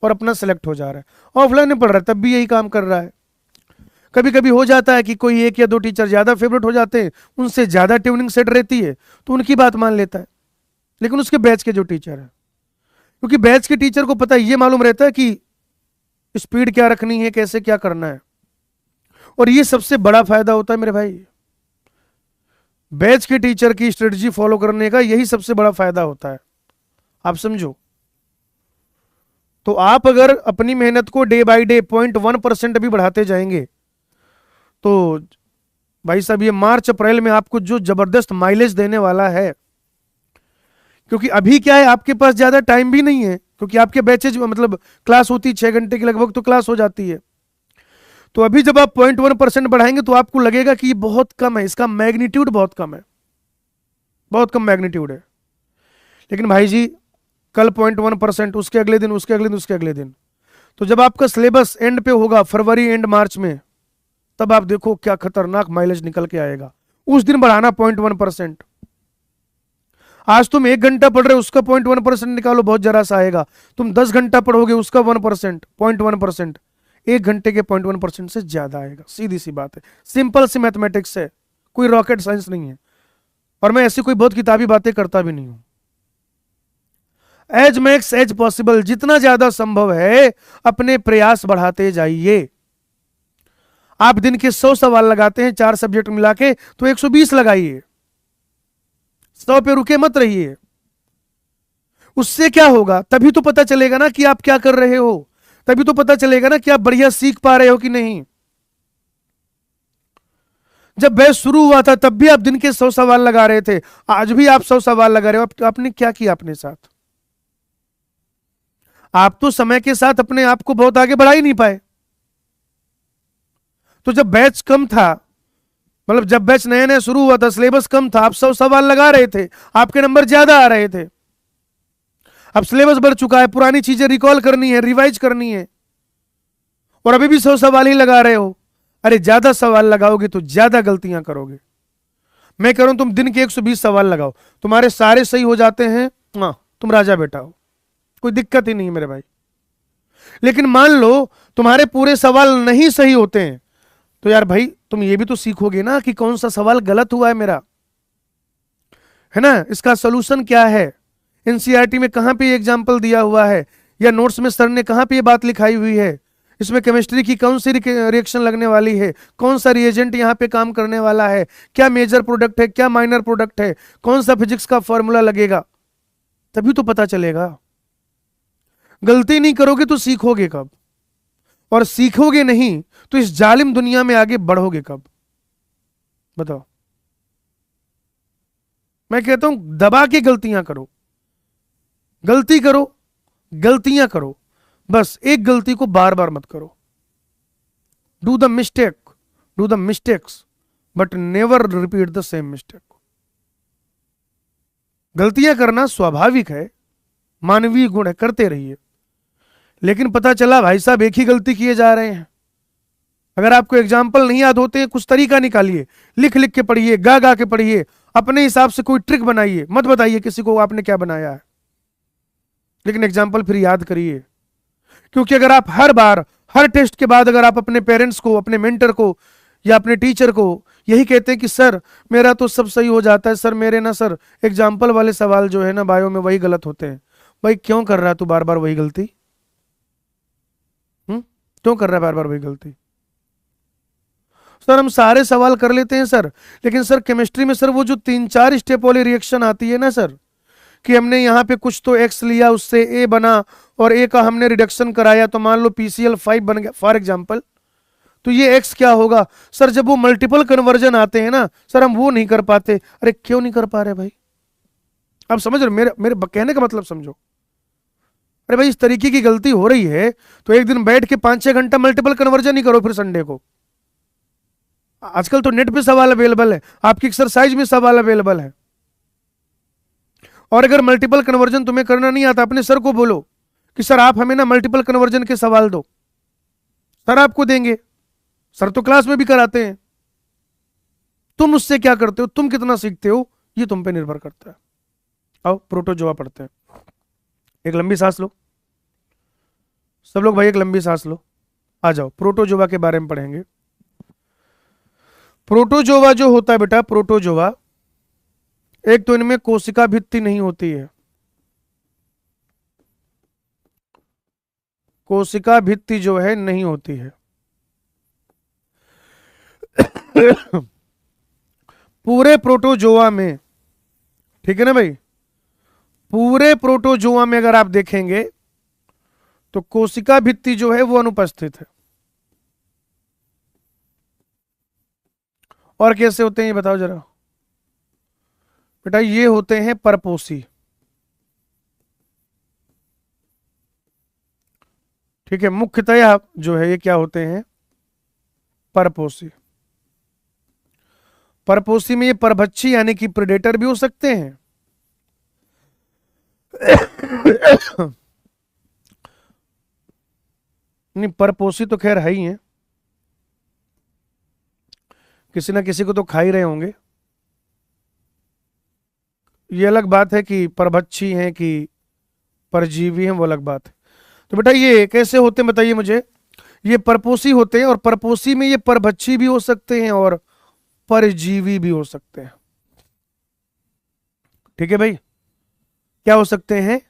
और अपना सेलेक्ट हो जा रहा है। ऑफलाइन में पढ़ रहा है तब भी यही काम कर रहा है। कभी कभी हो जाता है कि कोई एक या दो टीचर ज्यादा फेवरेट हो जाते हैं, उनसे ज्यादा ट्यूनिंग सेट रहती है तो उनकी बात मान लेता है, लेकिन उसके बैच के जो टीचर है, क्योंकि बैच के टीचर को पता ये मालूम रहता है कि स्पीड क्या रखनी है, कैसे क्या करना है। और ये सबसे बड़ा फायदा होता है मेरे भाई, बैच के टीचर की स्ट्रेटजी फॉलो करने का यही सबसे बड़ा फायदा होता है, आप समझो। तो आप अगर अपनी मेहनत को डे बाय डे 0.1% भी बढ़ाते जाएंगे तो भाई साहब ये मार्च अप्रैल में आपको जो जबरदस्त माइलेज देने वाला है। क्योंकि अभी क्या है, आपके पास ज्यादा टाइम भी नहीं है, क्योंकि आपके बैचेज मतलब क्लास होती है 6 घंटे की लगभग, तो क्लास हो जाती है। तो अभी जब आप 0.1% बढ़ाएंगे तो आपको लगेगा कि ये बहुत कम है, इसका मैग्नीट्यूड बहुत कम है, बहुत कम मैग्नीट्यूड है। लेकिन भाई जी कल 0.1%, उसके अगले दिन, उसके अगले दिन, उसके अगले दिन, तो जब आपका सिलेबस एंड पे होगा फरवरी एंड मार्च में, तब आप देखो क्या खतरनाक माइलेज निकल के आएगा। उस दिन बढ़ाना 0.1%। आज तुम 1 घंटा पढ़ रहे हो, उसका 0.1% निकालो, बहुत जरा सा आएगा। तुम 10 घंटा पढ़ोगे, उसका 1%, 0.1%, 1 घंटे के 0.1% से ज्यादा आएगा। सीधी सी बात है, सिंपल सी मैथमेटिक्स है, कोई रॉकेट साइंस नहीं है। और मैं ऐसी कोई बहुत किताबी बातें करता भी नहीं हूं। एज मैक्स एज पॉसिबल, जितना ज्यादा संभव है अपने प्रयास बढ़ाते जाइए। आप दिन के 100 सवाल लगाते हैं 4 सब्जेक्ट मिला के, तो 120 लगाइए, 100 पे रुके मत रहिए। उससे क्या होगा, तभी तो पता चलेगा ना कि आप क्या कर रहे हो, तभी तो पता चलेगा ना कि आप बढ़िया सीख पा रहे हो कि नहीं। जब बैच शुरू हुआ था तब भी आप दिन के 100 सवाल लगा रहे थे, आज भी आप 100 सवाल लगा रहे हो। आपने क्या किया अपने साथ? आप तो समय के साथ अपने आप को बहुत आगे बढ़ा ही नहीं पाए। तो जब बैच कम था, मतलब जब बैच नया नया शुरू हुआ था, सिलेबस कम था, आप 100 सवाल लगा रहे थे, आपके नंबर ज्यादा आ रहे थे। अब सिलेबस बढ़ चुका है, पुरानी चीजें रिकॉल करनी है, रिवाइज करनी है, और अभी भी 100 सवाल ही लगा रहे हो। अरे ज्यादा सवाल लगाओगे तो ज्यादा गलतियां करोगे। मैं कह रहा हूं तुम दिन के 120 सवाल लगाओ, तुम्हारे सारे सही हो जाते हैं, हाँ तुम राजा बेटा हो, कोई दिक्कत ही नहीं मेरे भाई। लेकिन मान लो तुम्हारे पूरे सवाल नहीं सही होते हैं, तो यार भाई तुम ये भी तो सीखोगे ना कि कौन सा सवाल गलत हुआ है मेरा, है ना, इसका सोल्यूशन क्या है, एनसीईआरटी में कहां पे एग्जाम्पल दिया हुआ है, या नोट्स में सर ने कहां पे ये बात लिखाई हुई है, इसमें केमिस्ट्री की कौन सी रिएक्शन लगने वाली है, कौन सा रिएजेंट यहां पे काम करने वाला है, क्या मेजर प्रोडक्ट है, क्या माइनर प्रोडक्ट है, कौन सा फिजिक्स का फॉर्मूला लगेगा, तभी तो पता चलेगा। गलती नहीं करोगे तो सीखोगे कब, और सीखोगे नहीं तो इस जालिम दुनिया में आगे बढ़ोगे कब, बताओ। मैं कहता हूं दबा के गलतियां करो, गलती करो, गलतियां करो, बस एक गलती को बार बार मत करो। Do the mistake, do the mistakes, but never repeat the same mistake. गलतियां करना स्वाभाविक है, मानवीय गुण है, करते रहिए। लेकिन पता चला भाई साहब एक ही गलती किए जा रहे हैं। अगर आपको एग्जाम्पल नहीं याद होते हैं, कुछ तरीका निकालिए, लिख लिख के पढ़िए, गा गा के पढ़िए, अपने हिसाब से कोई ट्रिक बनाइए, मत बताइए किसी को आपने क्या बनाया है, लेकिन एग्जाम्पल फिर याद करिए। क्योंकि अगर आप हर बार, हर टेस्ट के बाद अगर आप अपने पेरेंट्स को, अपने मेंटर को या अपने टीचर को यही कहते हैं कि सर मेरा तो सब सही हो जाता है, सर मेरे ना सर एग्जाम्पल वाले सवाल जो है ना बायो में वही गलत होते हैं, भाई क्यों कर रहा है तू बार बार वही गलती? क्यों कर रहा है बार बार वही गलती? सर हम सारे सवाल कर लेते हैं सर, लेकिन सर केमिस्ट्री में सर वो जो 3-4 स्टेप वाली रिएक्शन आती है ना सर, कि हमने यहाँ पे कुछ तो एक्स लिया, उससे ए बना, और ए का हमने रिडक्शन कराया, तो मान लो PCl5 बन गया फॉर एग्जाम्पल, तो ये एक्स क्या होगा सर? जब वो मल्टीपल कन्वर्जन आते हैं ना सर, हम वो नहीं कर पाते। अरे क्यों नहीं कर पा रहे भाई? आप समझ रहे, मेरे मेरे कहने का मतलब समझो। अरे भाई इस तरीके की गलती हो रही है तो एक दिन बैठ के 5-6 घंटा मल्टीपल कन्वर्जन ही करो, फिर संडे को। आजकल तो नेट पे सवाल अवेलेबल है, आपकी एक्सरसाइज में सवाल अवेलेबल है। और अगर मल्टीपल कन्वर्जन तुम्हें करना नहीं आता, अपने सर को बोलो कि सर आप हमें ना मल्टीपल कन्वर्जन के सवाल दो, सर आपको देंगे। सर तो क्लास में भी कराते हैं। तुम उससे क्या करते हो, तुम कितना सीखते हो, ये तुम पे निर्भर करता है। आओ प्रोटोजोआ पढ़ते हैं। एक लंबी सांस लो, सब लोग भाई एक लंबी सांस लो, आ जाओ, प्रोटोजोआ के बारे में पढ़ेंगे। प्रोटोजोआ जो होता है बेटा, प्रोटोजोआ, एक तो इनमें कोशिका भित्ति नहीं होती है, कोशिका भित्ति जो है नहीं होती है। पूरे प्रोटोजोआ में, ठीक है ना भाई, पूरे प्रोटोजोआ में अगर आप देखेंगे तो कोशिका भित्ति जो है वो अनुपस्थित है। और कैसे होते हैं ये बताओ जरा बेटा। ये होते हैं परपोषी, ठीक है, मुख्यतया जो है ये क्या होते हैं, परपोषी। परपोषी में ये परभक्षी यानी कि प्रेडेटर भी हो सकते हैं नहीं, परपोषी तो खैर है ही है, किसी ना किसी को तो खा ही रहे होंगे। ये अलग बात है कि परभक्षी हैं कि परजीवी हैं, वो अलग बात है। तो बेटा ये कैसे होते हैं बताइए मुझे। ये परपोषी होते हैं, और परपोषी में ये परभक्षी भी हो सकते हैं और परजीवी भी हो सकते हैं। ठीक है भाई, क्या हो सकते हैं,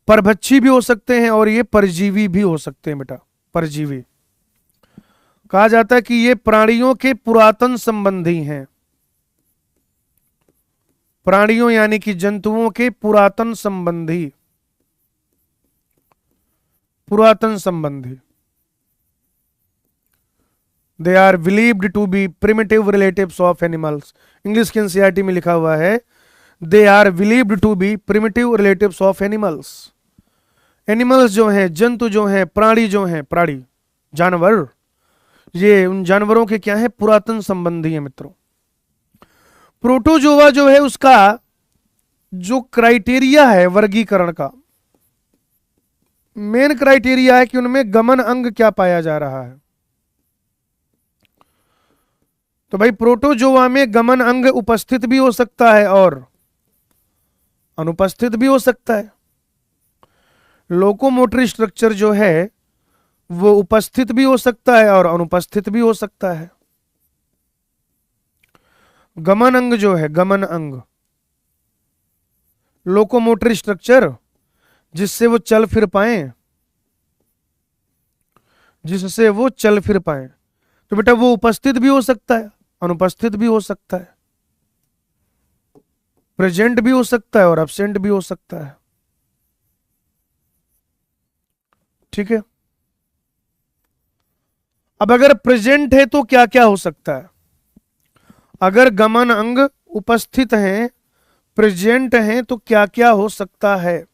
परभक्षी भी हो सकते हैं और ये परजीवी भी हो सकते हैं बेटा। परजीवी कहा जाता है कि ये प्राणियों के पुरातन संबंधी हैं, प्राणियों यानी कि जंतुओं के पुरातन संबंधी, पुरातन संबंधी। They are believed to be primitive relatives of animals. English के एनसीईआरटी में लिखा हुआ है they are believed to be primitive relatives of animals. Animals जो हैं, जंतु जो हैं, प्राणी जो हैं, प्राणी जानवर, ये उन जानवरों के क्या है, पुरातन संबंधी है मित्रों। प्रोटोजोआ जो है उसका जो क्राइटेरिया है वर्गीकरण का, मेन क्राइटेरिया है कि उनमें गमन अंग क्या पाया जा रहा है। तो भाई प्रोटोजोआ में गमन अंग उपस्थित भी हो सकता है और अनुपस्थित भी हो सकता है। लोकोमोटरी स्ट्रक्चर जो है वो उपस्थित भी हो सकता है और अनुपस्थित भी हो सकता है। गमन अंग जो है, गमन अंग, लोकोमोटरी स्ट्रक्चर, जिससे वो चल फिर पाए, जिससे वो चल फिर पाए, तो बेटा वो उपस्थित भी हो सकता है, अनुपस्थित भी हो सकता है, प्रेजेंट भी हो सकता है और एब्सेंट भी हो सकता है। ठीक है, अब अगर प्रेजेंट है तो क्या क्या हो सकता है। अगर गमन अंग उपस्थित हैं, प्रेजेंट हैं, तो क्या क्या हो सकता है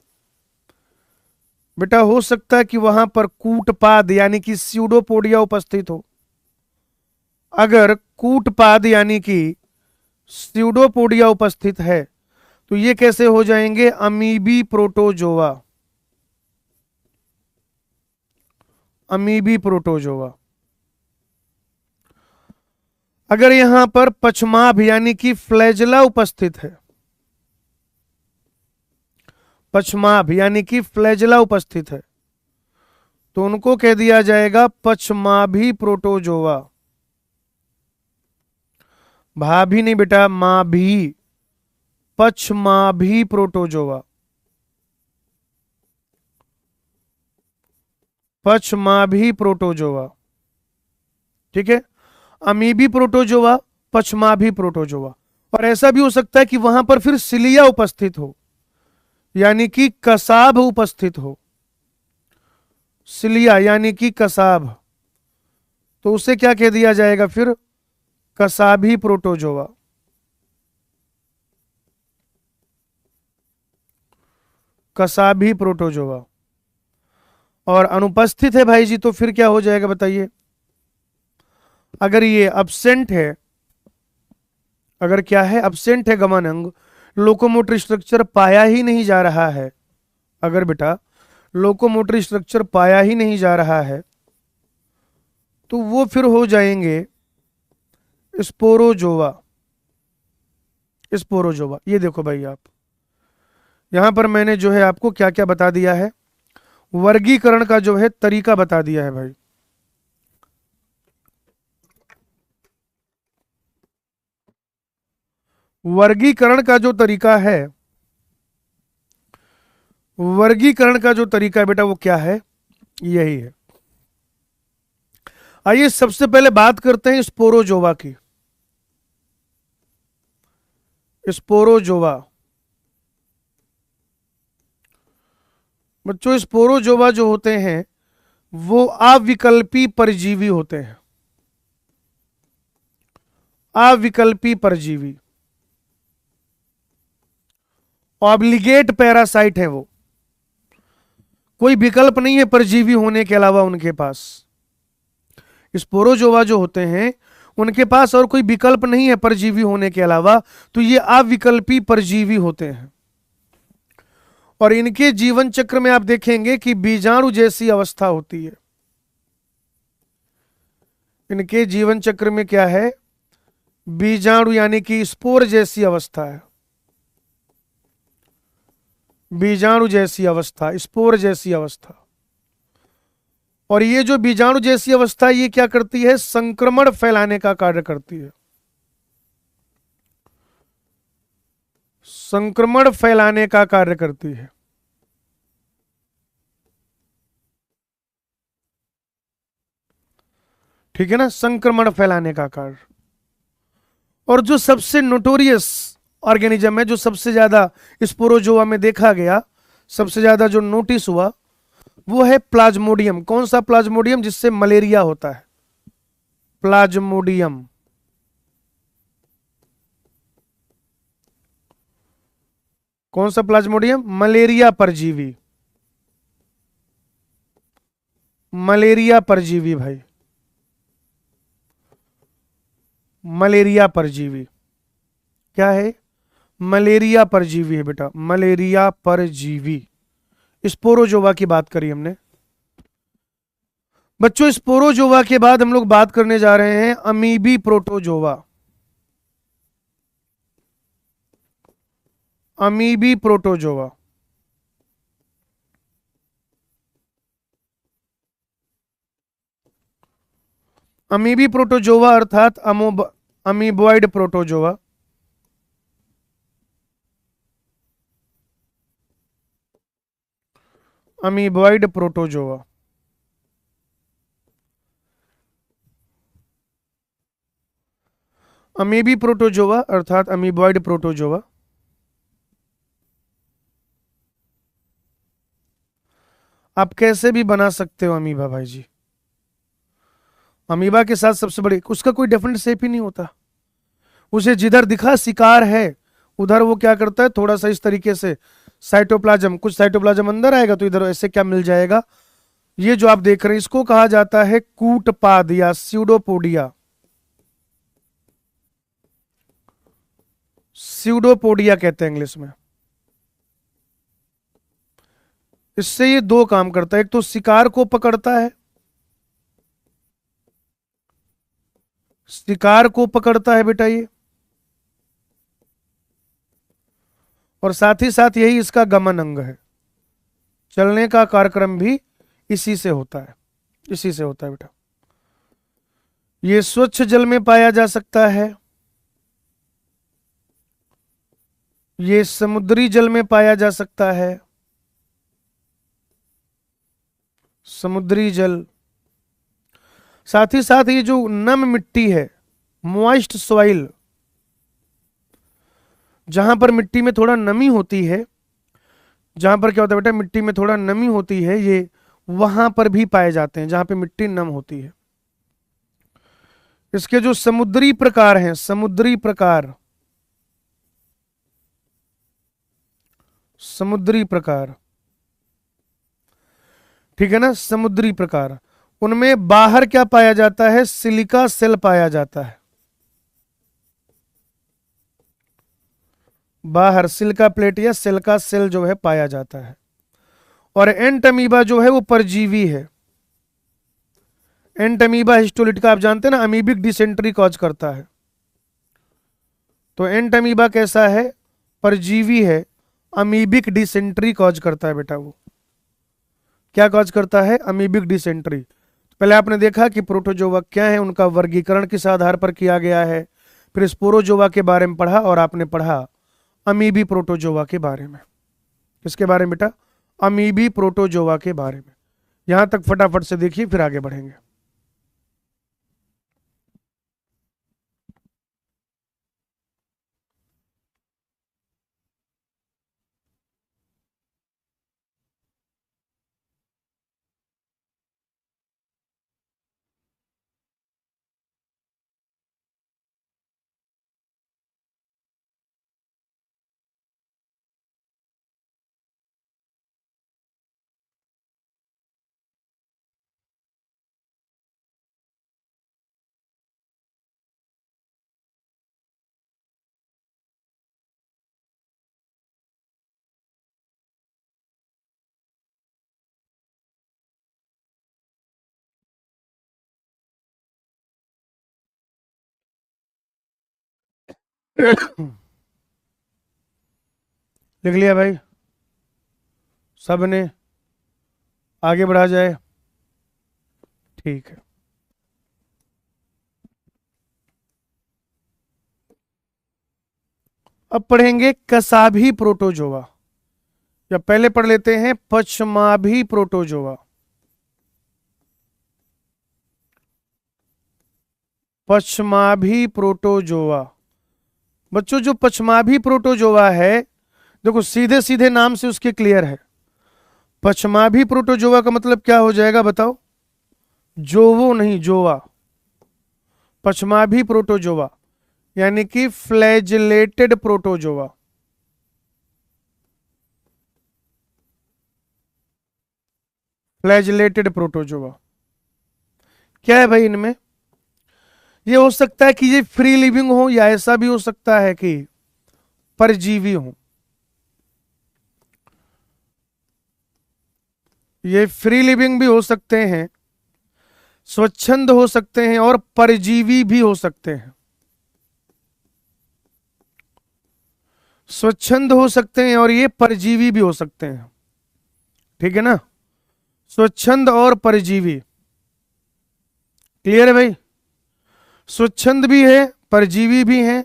बेटा। हो सकता है कि वहां पर कूटपाद यानी कि स्यूडोपोडिया उपस्थित हो। अगर कूटपाद यानी कि स्यूडोपोडिया उपस्थित है तो ये कैसे हो जाएंगे, अमीबी प्रोटोजोआ, अमीबी प्रोटोजोआ। अगर यहां पर पछमाभ यानी कि फ्लैजला उपस्थित है, पछमाभ यानी कि फ्लैजला उपस्थित है, तो उनको कह दिया जाएगा पछमाभी प्रोटोजोआ। भाभी नहीं बेटा, माभी, पछमाभी प्रोटोजोआ, पछमाभी प्रोटोजोआ। ठीक है, अमीबी प्रोटोजोआ, पछमाभी प्रोटोजोआ। और ऐसा भी हो सकता है कि वहां पर फिर सिलिया उपस्थित हो, यानी कि कसाभ उपस्थित हो, सिलिया यानी कि कसाभ, तो उसे क्या कह दिया जाएगा फिर, कसाभी प्रोटोजोआ। कसाभी प्रोटोजोआ। और अनुपस्थित है भाई जी, तो फिर क्या हो जाएगा बताइए। अगर ये अब्सेंट है, अगर क्या है, अब्सेंट है गमन अंग, लोकोमोटरी स्ट्रक्चर पाया ही नहीं जा रहा है, अगर बेटा लोकोमोटरी स्ट्रक्चर पाया ही नहीं जा रहा है, तो वो फिर हो जाएंगे स्पोरोजोआ। स्पोरोजोआ, ये देखो भाई आप, यहां पर मैंने जो है आपको क्या क्या बता दिया है। वर्गीकरण का जो है तरीका बता दिया है भाई। वर्गीकरण का जो तरीका है, वर्गीकरण का जो तरीका है बेटा वो क्या है, यही है। आइए सबसे पहले बात करते हैं स्पोरोजोवा की। स्पोरोजोवा, बच्चों स्पोरोजोवा जो होते हैं वो अविकल्पी परजीवी होते हैं। अविकल्पी परजीवी, ऑब्लिगेट पैरासाइट है वो, कोई विकल्प नहीं है परजीवी होने के अलावा उनके पास। स्पोरोजोवा जो होते हैं उनके पास और कोई विकल्प नहीं है परजीवी होने के अलावा, तो ये अविकल्पी परजीवी होते हैं। और इनके जीवन चक्र में आप देखेंगे कि बीजाणु जैसी अवस्था होती है। इनके जीवन चक्र में क्या है, बीजाणु यानी कि स्पोर जैसी अवस्था है। बीजाणु जैसी अवस्था, स्पोर जैसी अवस्था। और ये जो बीजाणु जैसी अवस्था ये क्या करती है, संक्रमण फैलाने का कार्य करती है। संक्रमण फैलाने का कार्य करती है। ठीक है ना, संक्रमण फैलाने का कार्य। और जो सबसे नोटोरियस ऑर्गेनिज्म है, जो सबसे ज्यादा स्पोरोजोआ में देखा गया, सबसे ज्यादा जो नोटिस हुआ, वो है प्लाज्मोडियम। कौन सा प्लाज्मोडियम, जिससे मलेरिया होता है, प्लाज्मोडियम। कौन सा प्लाज्मोडियम, मलेरिया परजीवी। मलेरिया परजीवी भाई, मलेरिया परजीवी क्या है, मलेरिया परजीवी है बेटा, मलेरिया परजीवी। स्पोरोजोवा की बात करी हमने। बच्चों स्पोरोजोवा के बाद हम लोग बात करने जा रहे हैं अमीबी प्रोटोजोवा। अमीबी प्रोटोजोवा, अमीबी प्रोटोजोवा अर्थात अमीबॉइड प्रोटोजोवा। अमीबॉइड प्रोटोजोआ, अमीबी प्रोटोजोआ अर्थात अमीबॉइड प्रोटोजोआ। आप कैसे भी बना सकते हो अमीबा भाई जी। अमीबा के साथ सबसे बड़ी, उसका कोई डेफिनेट शेप ही नहीं होता। उसे जिधर दिखा शिकार है उधर वो क्या करता है, थोड़ा सा इस तरीके से साइटोप्लाज्म, कुछ साइटोप्लाज्म अंदर आएगा तो इधर ऐसे क्या मिल जाएगा। ये जो आप देख रहे हैं इसको कहा जाता है कूटपाद या स्यूडोपोडिया। स्यूडोपोडिया कहते हैं इंग्लिश में। इससे ये दो काम करता है, एक तो शिकार को पकड़ता है, शिकार को पकड़ता है बेटा ये, और साथ ही साथ यही इसका गमन अंग है। चलने का कार्यक्रम भी इसी से होता है, इसी से होता है बेटा। ये स्वच्छ जल में पाया जा सकता है, ये समुद्री जल में पाया जा सकता है, समुद्री जल। साथ ही साथ ये जो नम मिट्टी है, मॉइस्ट सॉइल, जहां पर मिट्टी में थोड़ा नमी होती है, जहां पर क्या होता है बेटा, मिट्टी में थोड़ा नमी होती है, ये वहां पर भी पाए जाते हैं जहां पे मिट्टी नम होती है। इसके जो समुद्री प्रकार हैं, समुद्री प्रकार, समुद्री प्रकार, ठीक है ना, समुद्री प्रकार, उनमें बाहर क्या पाया जाता है, सिलिका सेल पाया जाता है। बाहर सिलिका प्लेट या सिलिका सेल जो है पाया जाता है। और एंटमीबा जो है वो परजीवी है। एंटमीबा हिस्टोलिटिका आप जानते हैं ना, अमीबिक डिसेंट्री कॉज करता है। तो एंटमीबा कैसा है, परजीवी है, अमीबिक डिसेंट्री कॉज करता है बेटा वो। क्या कॉज करता है? Amoebic dysentery. पहले आपने देखा कि प्रोटोजोआ क्या है, उनका वर्गीकरण किस आधार पर किया गया है। फिर स्पोरोजोआ के बारे में पढ़ा और आपने पढ़ा अमीबी प्रोटोजोआ के बारे में। किसके बारे में बेटा? अमीबी प्रोटोजोआ के बारे में। यहां तक फटाफट से देखिए, फिर आगे बढ़ेंगे। लिख लिया भाई सबने? आगे बढ़ा जाए? ठीक है। अब पढ़ेंगे कसाभी प्रोटोजोआ, या पहले पढ़ लेते हैं पश्माभी प्रोटोजोआ। पश्माभी प्रोटोजोआ। बच्चों जो पश्माभी प्रोटोजोआ है, देखो सीधे सीधे नाम से उसके क्लियर है। पश्माभी प्रोटोजोआ का मतलब क्या हो जाएगा बताओ? जोवो नहीं, जोवा। पश्माभी प्रोटोजोआ यानी कि फ्लैजिलेटेड प्रोटोजोआ। फ्लैजिलेटेड प्रोटोजोआ क्या है भाई इनमें? ये हो सकता है कि ये फ्री लिविंग हो, या ऐसा भी हो सकता है कि परजीवी हो। ये फ्री लिविंग भी हो सकते हैं, स्वच्छंद हो सकते हैं, और परजीवी भी हो सकते हैं। स्वच्छंद हो सकते हैं और ये परजीवी भी हो सकते हैं। ठीक है ना? स्वच्छंद और परजीवी। क्लियर है भाई? स्वच्छंद भी है, परजीवी भी है।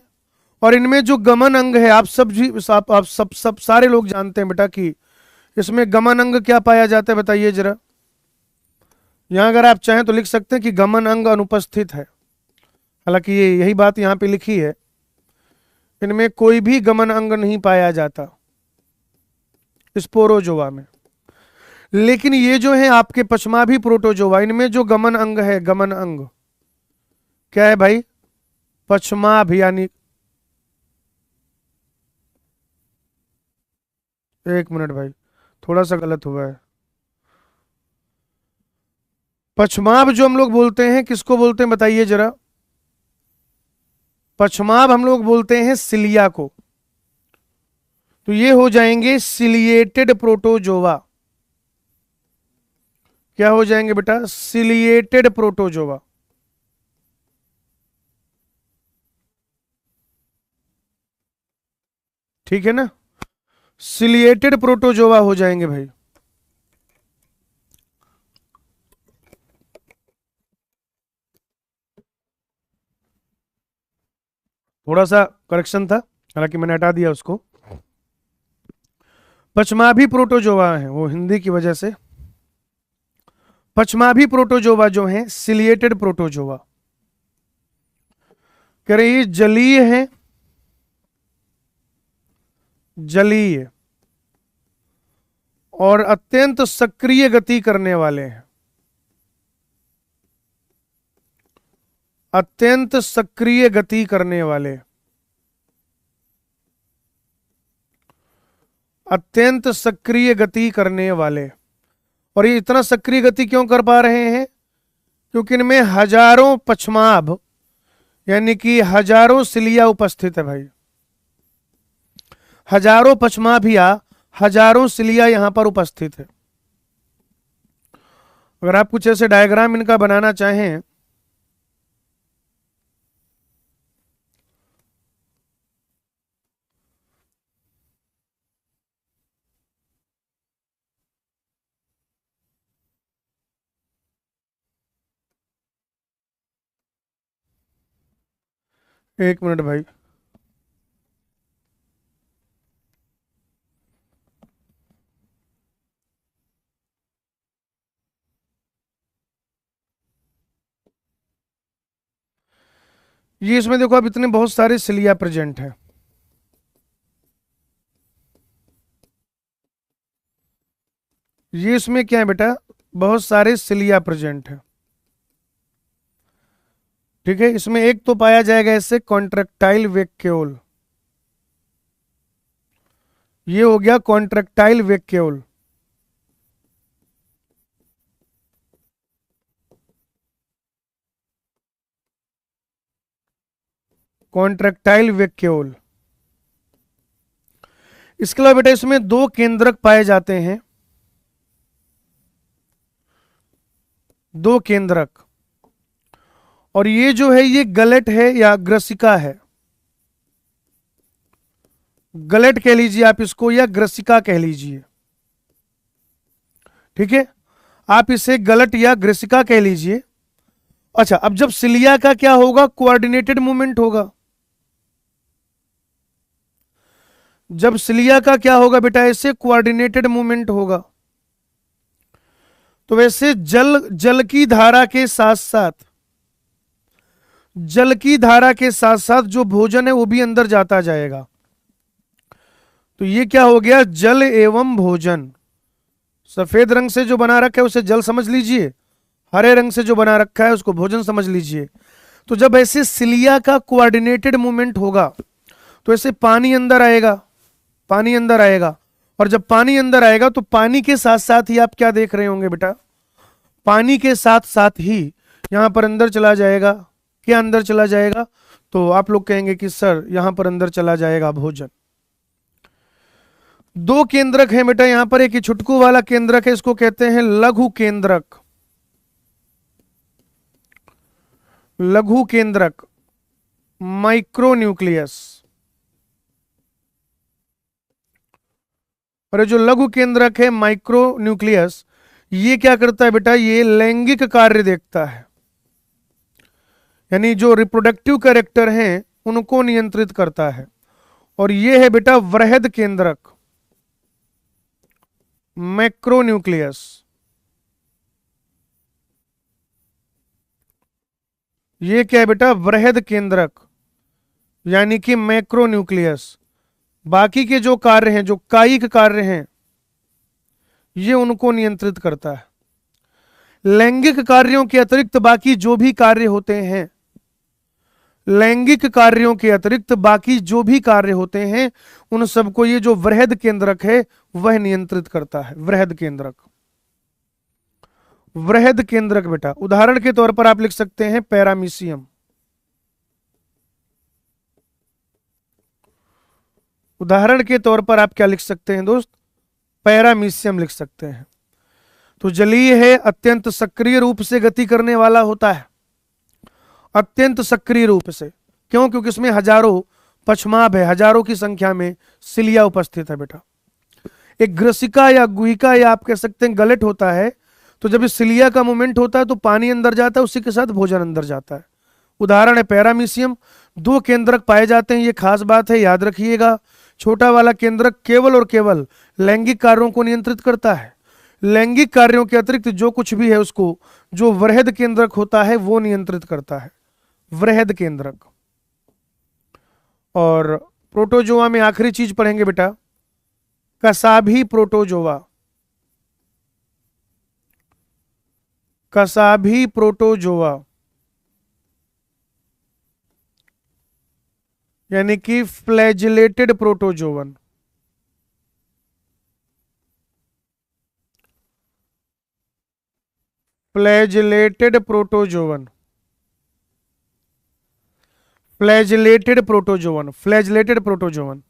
और इनमें जो गमन अंग है, आप सब जी आप सब सारे लोग जानते हैं बेटा कि इसमें गमन अंग क्या पाया जाता है, बताइए जरा। यहां अगर आप चाहें तो लिख सकते हैं कि गमन अंग अनुपस्थित है। हालांकि ये यही बात यहां पे लिखी है, इनमें कोई भी गमन अंग नहीं पाया जाता स्पोरोजोआ में। लेकिन ये जो है आपके पश्माभी प्रोटोजोआ, इनमें जो गमन अंग है, गमन अंग क्या है भाई? पश्माभ यानी, एक मिनट भाई, थोड़ा सा गलत हुआ है। पश्माभ जो हम लोग बोलते हैं, किसको बोलते हैं बताइए जरा? पश्माभ हम लोग बोलते हैं सिलिया को। तो ये हो जाएंगे सिलिएटेड प्रोटोजोआ। क्या हो जाएंगे बेटा? Ciliated protozoa. ठीक है ना? सिलिएटेड प्रोटोजोआ हो जाएंगे भाई। थोड़ा सा करेक्शन था, हालांकि मैंने हटा दिया उसको। पश्माभी प्रोटोजोआ है वो हिंदी की वजह से। पश्माभी प्रोटोजोआ जो है सिलिएटेड प्रोटोजोआ, कह रहे ये जलीय है, जलीय और अत्यंत सक्रिय गति करने वाले हैं। अत्यंत सक्रिय गति करने वाले, अत्यंत सक्रिय गति करने वाले। और ये इतना सक्रिय गति क्यों कर पा रहे हैं? क्योंकि इनमें हजारों पश्माभ यानी कि हजारों सिलिया उपस्थित है भाई। हजारों पश्माभिया, हजारों सिलिया यहां पर उपस्थित है। अगर आप कुछ ऐसे डायग्राम इनका बनाना चाहें, एक मिनट भाई। ये इसमें देखो अब इतने बहुत सारे सिलिया प्रेजेंट हैं। ये इसमें क्या है बेटा, बहुत सारे सिलिया प्रेजेंट हैं। ठीक है, इसमें एक तो पाया जाएगा ऐसे कॉन्ट्रेक्टाइल वेक्यूल। ये हो गया कॉन्ट्रेक्टाइल वेक्यूल। Contractile vacuole. इसके अलावा बेटा इसमें दो केंद्रक पाए जाते हैं, दो केंद्रक। और ये जो है ये गलेट है या ग्रसिका है, गलेट कह लीजिए आप इसको या ग्रसिका कह लीजिए। ठीक है, आप इसे गलट या ग्रसिका कह लीजिए। अच्छा, अब जब सिलिया का क्या होगा, कोऑर्डिनेटेड मूवमेंट होगा। जब सिलिया का क्या होगा बेटा, ऐसे कोऑर्डिनेटेड मूवमेंट होगा। तो वैसे जल जल की धारा के साथ साथ, जल की धारा के साथ साथ जो भोजन है वो भी अंदर जाता जाएगा। तो ये क्या हो गया, जल एवं भोजन। सफेद रंग से जो बना रखा है उसे जल समझ लीजिए, हरे रंग से जो बना रखा है उसको भोजन समझ लीजिए। तो जब ऐसे सिलिया का कोऑर्डिनेटेड मूवमेंट होगा तो ऐसे पानी अंदर आएगा, पानी अंदर आएगा। और जब पानी अंदर आएगा तो पानी के साथ साथ ही आप क्या देख रहे होंगे बेटा, पानी के साथ साथ ही यहां पर अंदर चला जाएगा। क्या अंदर चला जाएगा, तो आप लोग कहेंगे कि सर यहां पर अंदर चला जाएगा भोजन। दो केंद्रक है बेटा यहां पर, एक छुटकू वाला केंद्रक है, इसको कहते हैं लघु केंद्रक। लघु केंद्रक, माइक्रोन्यूक्लियस। और जो लघु केंद्रक है माइक्रोन्यूक्लियस, ये क्या करता है बेटा, ये लैंगिक कार्य देखता है, यानी जो रिप्रोडक्टिव कैरेक्टर हैं उनको नियंत्रित करता है। और ये है बेटा वृहद केंद्रक, मैक्रोन्यूक्लियस। ये क्या है बेटा, वृहद केंद्रक यानी कि मैक्रोन्यूक्लियस। बाकी के जो कार्य हैं, जो कायिक कार्य हैं, ये उनको नियंत्रित करता है। लैंगिक कार्यों के अतिरिक्त बाकी जो भी कार्य होते हैं, लैंगिक कार्यों के अतिरिक्त बाकी जो भी कार्य होते हैं उन सबको ये जो वृहद केंद्रक है वह नियंत्रित करता है। वृहद केंद्रक, वृहद केंद्रक बेटा उदाहरण के तौर पर आप लिख सकते हैं पैरामीशियम। उदाहरण के तौर पर आप क्या लिख सकते हैं दोस्त, पैरामीशियम लिख सकते हैं। तो जलीय है, अत्यंत सक्रिय रूप से गति करने वाला होता है, अत्यंत सक्रिय रूप से। क्यों, क्योंकि इसमें हजारों पछमाभ है, हजारों की संख्या में सिलिया उपस्थित है बेटा। एक ग्रसिका या गुहिका या आप कह सकते हैं गलेट होता है, तो जब इस सिलिया का मूवमेंट होता है तो पानी अंदर जाता है, उसी के साथ भोजन अंदर जाता है। उदाहरण है पैरामीशियम। दो केंद्रक पाए जाते हैं, ये खास बात है, याद रखिएगा। छोटा वाला केंद्रक केवल और केवल लैंगिक कार्यों को नियंत्रित करता है। लैंगिक कार्यों के अतिरिक्त जो कुछ भी है उसको जो वृहद केंद्रक होता है वो नियंत्रित करता है, वृहद केंद्रक। और प्रोटोजोआ में आखिरी चीज पढ़ेंगे बेटा, कसाभी प्रोटोजोआ। कसाभी प्रोटोजोआ यानी कि flagellated protozoan. Flagellated protozoan, flagellated protozoan, flagellated protozoan,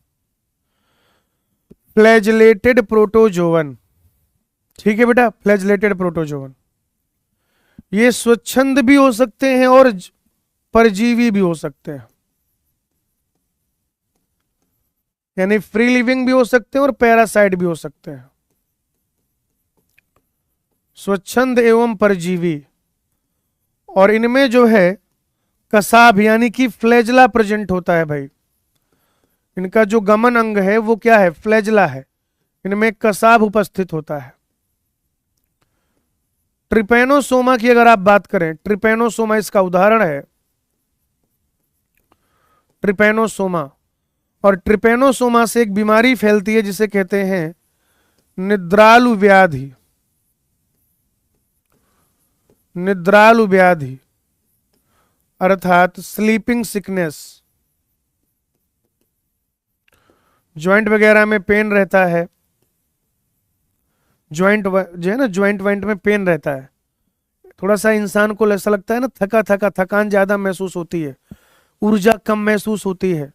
flagellated protozoan. ठीक है बेटा, फ्लैजिलेटेड प्रोटोजोवन। ये स्वच्छंद भी हो सकते हैं और परजीवी भी हो सकते हैं, यानी फ्री लिविंग भी हो सकते हैं और पैरासाइट भी हो सकते हैं। स्वच्छंद एवं परजीवी। और इनमें जो है कसाभ यानी कि फ्लैजला प्रेजेंट होता है भाई। इनका जो गमन अंग है वो क्या है, फ्लैजला है। इनमें कसाभ उपस्थित होता है। ट्रिपेनोसोमा की अगर आप बात करें, ट्रिपेनोसोमा इसका उदाहरण है, ट्रिपेनोसोमा। और ट्रिपेनोसोमा से एक बीमारी फैलती है जिसे कहते हैं निद्रालु व्याधि। निद्रालु व्याधि अर्थात स्लीपिंग सिकनेस। ज्वाइंट वगैरह में पेन रहता है, ज्वाइंट जो है ना, ज्वाइंट वाइंट में पेन रहता है। थोड़ा सा इंसान को ऐसा लगता है ना, थका थका, थकान ज्यादा महसूस होती है, ऊर्जा कम महसूस होती है,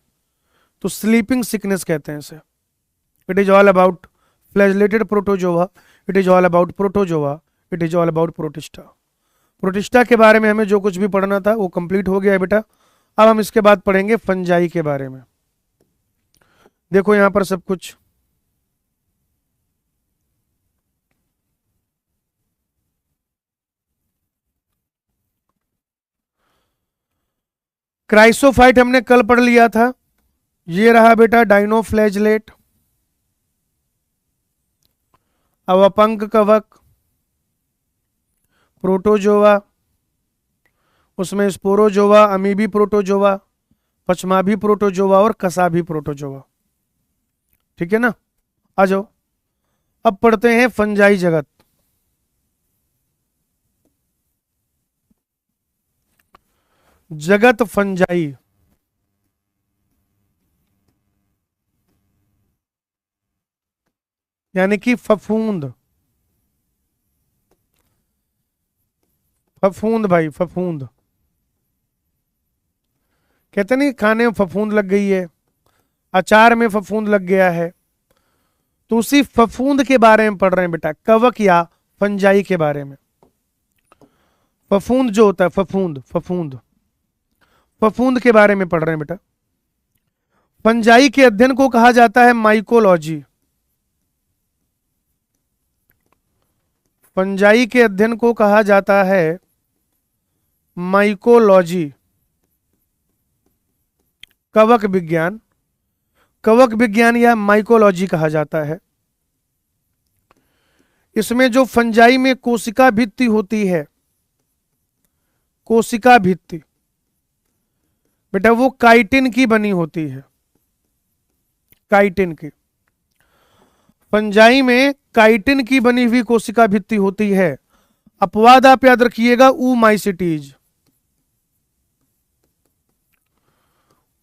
तो स्लीपिंग सिकनेस कहते हैं इसे। It is all about flagellated protozoa, it is all about protozoa, it is all about protista. Protista के बारे में हमें जो कुछ भी पढ़ना था वो कंप्लीट हो गया है बेटा। अब हम इसके बाद पढ़ेंगे फंजाई के बारे में। देखो यहां पर सब कुछ, क्राइसोफाइट हमने कल पढ़ लिया था। ये रहा बेटा डाइनोफ्लैजलेट, अवपंक कवक, प्रोटोजोआ, उसमें स्पोरोजोआ, अमीबी प्रोटोजोआ, पचमाभी प्रोटोजोआ और कसाभी प्रोटोजोआ। ठीक है ना। आ जाओ, अब पढ़ते हैं फंजाई जगत। जगत फंजाई यानी कि फफूंद। फफूंद भाई, फफूंद कहते नहीं, खाने में फफूंद लग गई है, अचार में फफूंद लग गया है, तो उसी फफूंद के बारे में पढ़ रहे हैं बेटा, कवक या फंजाई के बारे में। फफूंद जो होता है, फफूंद, फफूंद, फफूंद के बारे में पढ़ रहे हैं बेटा। फंजाई के अध्ययन को कहा जाता है माइकोलॉजी। फंजाई के अध्ययन को कहा जाता है माइकोलॉजी, कवक विज्ञान। कवक विज्ञान या माइकोलॉजी कहा जाता है। इसमें जो फंजाई में कोशिका भित्ति होती है, कोशिका भित्ति बेटा, वो काइटिन की बनी होती है, काइटिन की। फंजाई में काइटिन की बनी हुई कोशिका भित्ति होती है। अपवाद आप याद रखिएगा, ऊमाइसिटीज।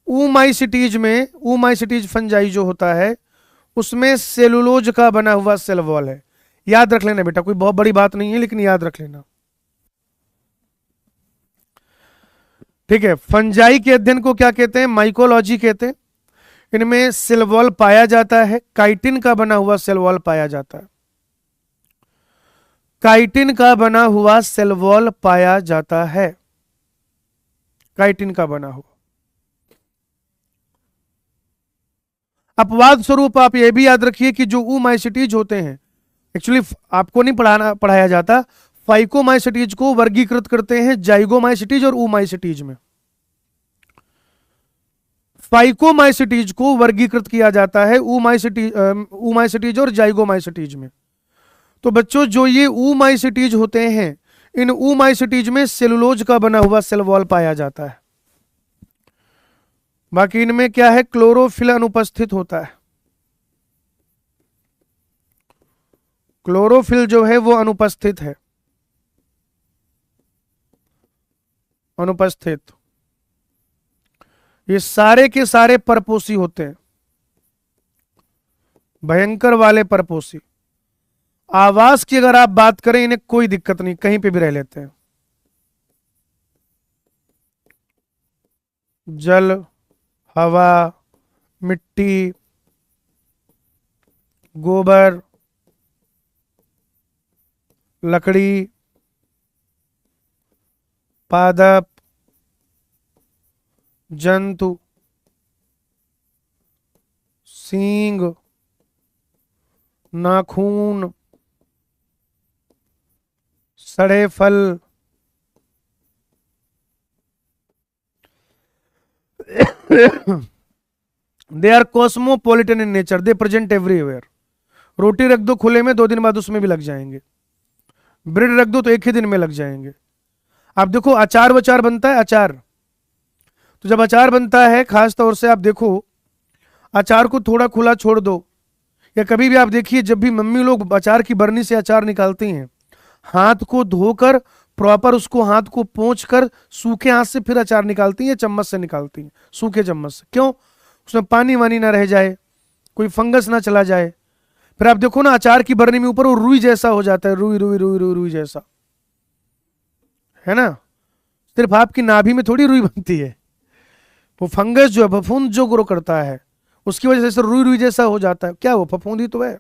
ऊमाइसिटीज में, ऊमाइसिटीज फंजाई जो होता है उसमें सेलुलोज का बना हुआ सेल वॉल है। याद रख लेना बेटा, कोई बहुत बड़ी बात नहीं है लेकिन याद रख लेना। ठीक है। फंजाई के अध्ययन को क्या कहते हैं, माइकोलॉजी कहते हैं। इनमें सेल वॉल पाया जाता है, काइटिन का बना हुआ सेल वॉल पाया जाता है, काइटिन का बना हुआ सेल वॉल पाया जाता है, काइटिन का बना हुआ। अपवाद स्वरूप आप यह भी याद रखिए कि जो ऊमाइसिटीज होते हैं, एक्चुअली आपको नहीं पढ़ाया जाता, फाइकोमाइसिटीज को वर्गीकृत करते हैं जाइगोमाइसिटीज और ऊमाइसिटीज में। फाइकोमाइसिटीज को वर्गीकृत किया जाता है ऊमाइसिटीज और जाइगोमाइसिटीज में। तो बच्चों जो ये ऊमाइसिटीज होते हैं, इन ऊमाइसिटीज में सेलुलोज का बना हुआ सेल वॉल पाया जाता है। बाकी इनमें क्या है, क्लोरोफिल अनुपस्थित होता है। क्लोरोफिल जो है वो अनुपस्थित है, अनुपस्थित। ये सारे के सारे परपोषी होते हैं, भयंकर वाले परपोषी। आवास की अगर आप बात करें, इन्हें कोई दिक्कत नहीं, कहीं पे भी रह लेते हैं। जल, हवा, मिट्टी, गोबर, लकड़ी, पादप, जंतु, सींग, नाखून, सड़े फल, they are cosmopolitan in nature, they present everywhere. रोटी रख दो खुले में, 2 दिन बाद उसमें भी लग जाएंगे। ब्रेड रख दो तो एक ही दिन में लग जाएंगे। आप देखो अचार वचार बनता है, अचार, तो जब अचार बनता है खास तौर से आप देखो, अचार को थोड़ा खुला छोड़ दो, या कभी भी आप देखिए जब भी मम्मी लोग अचार की बरनी से अचार निकालती हैं, हाथ को धोकर प्रॉपर उसको हाथ को पोंछ कर सूखे हाथ से फिर अचार निकालती हैं, चम्मच से निकालती हैं, सूखे चम्मच से। क्यों? उसमें पानी वानी ना रह जाए, कोई फंगस ना चला जाए। फिर आप देखो ना अचार की बरनी में ऊपर वो रुई जैसा हो जाता है, रुई रुई रुई रुई रुई जैसा, है ना। सिर्फ आपकी नाभि में थोड़ी रुई बनती है, वो फंगस जो है, फफूंद जो ग्रो करता है, उसकी वजह से रुई रुई जैसा हो जाता है। क्या वो फफूंद ही तो है।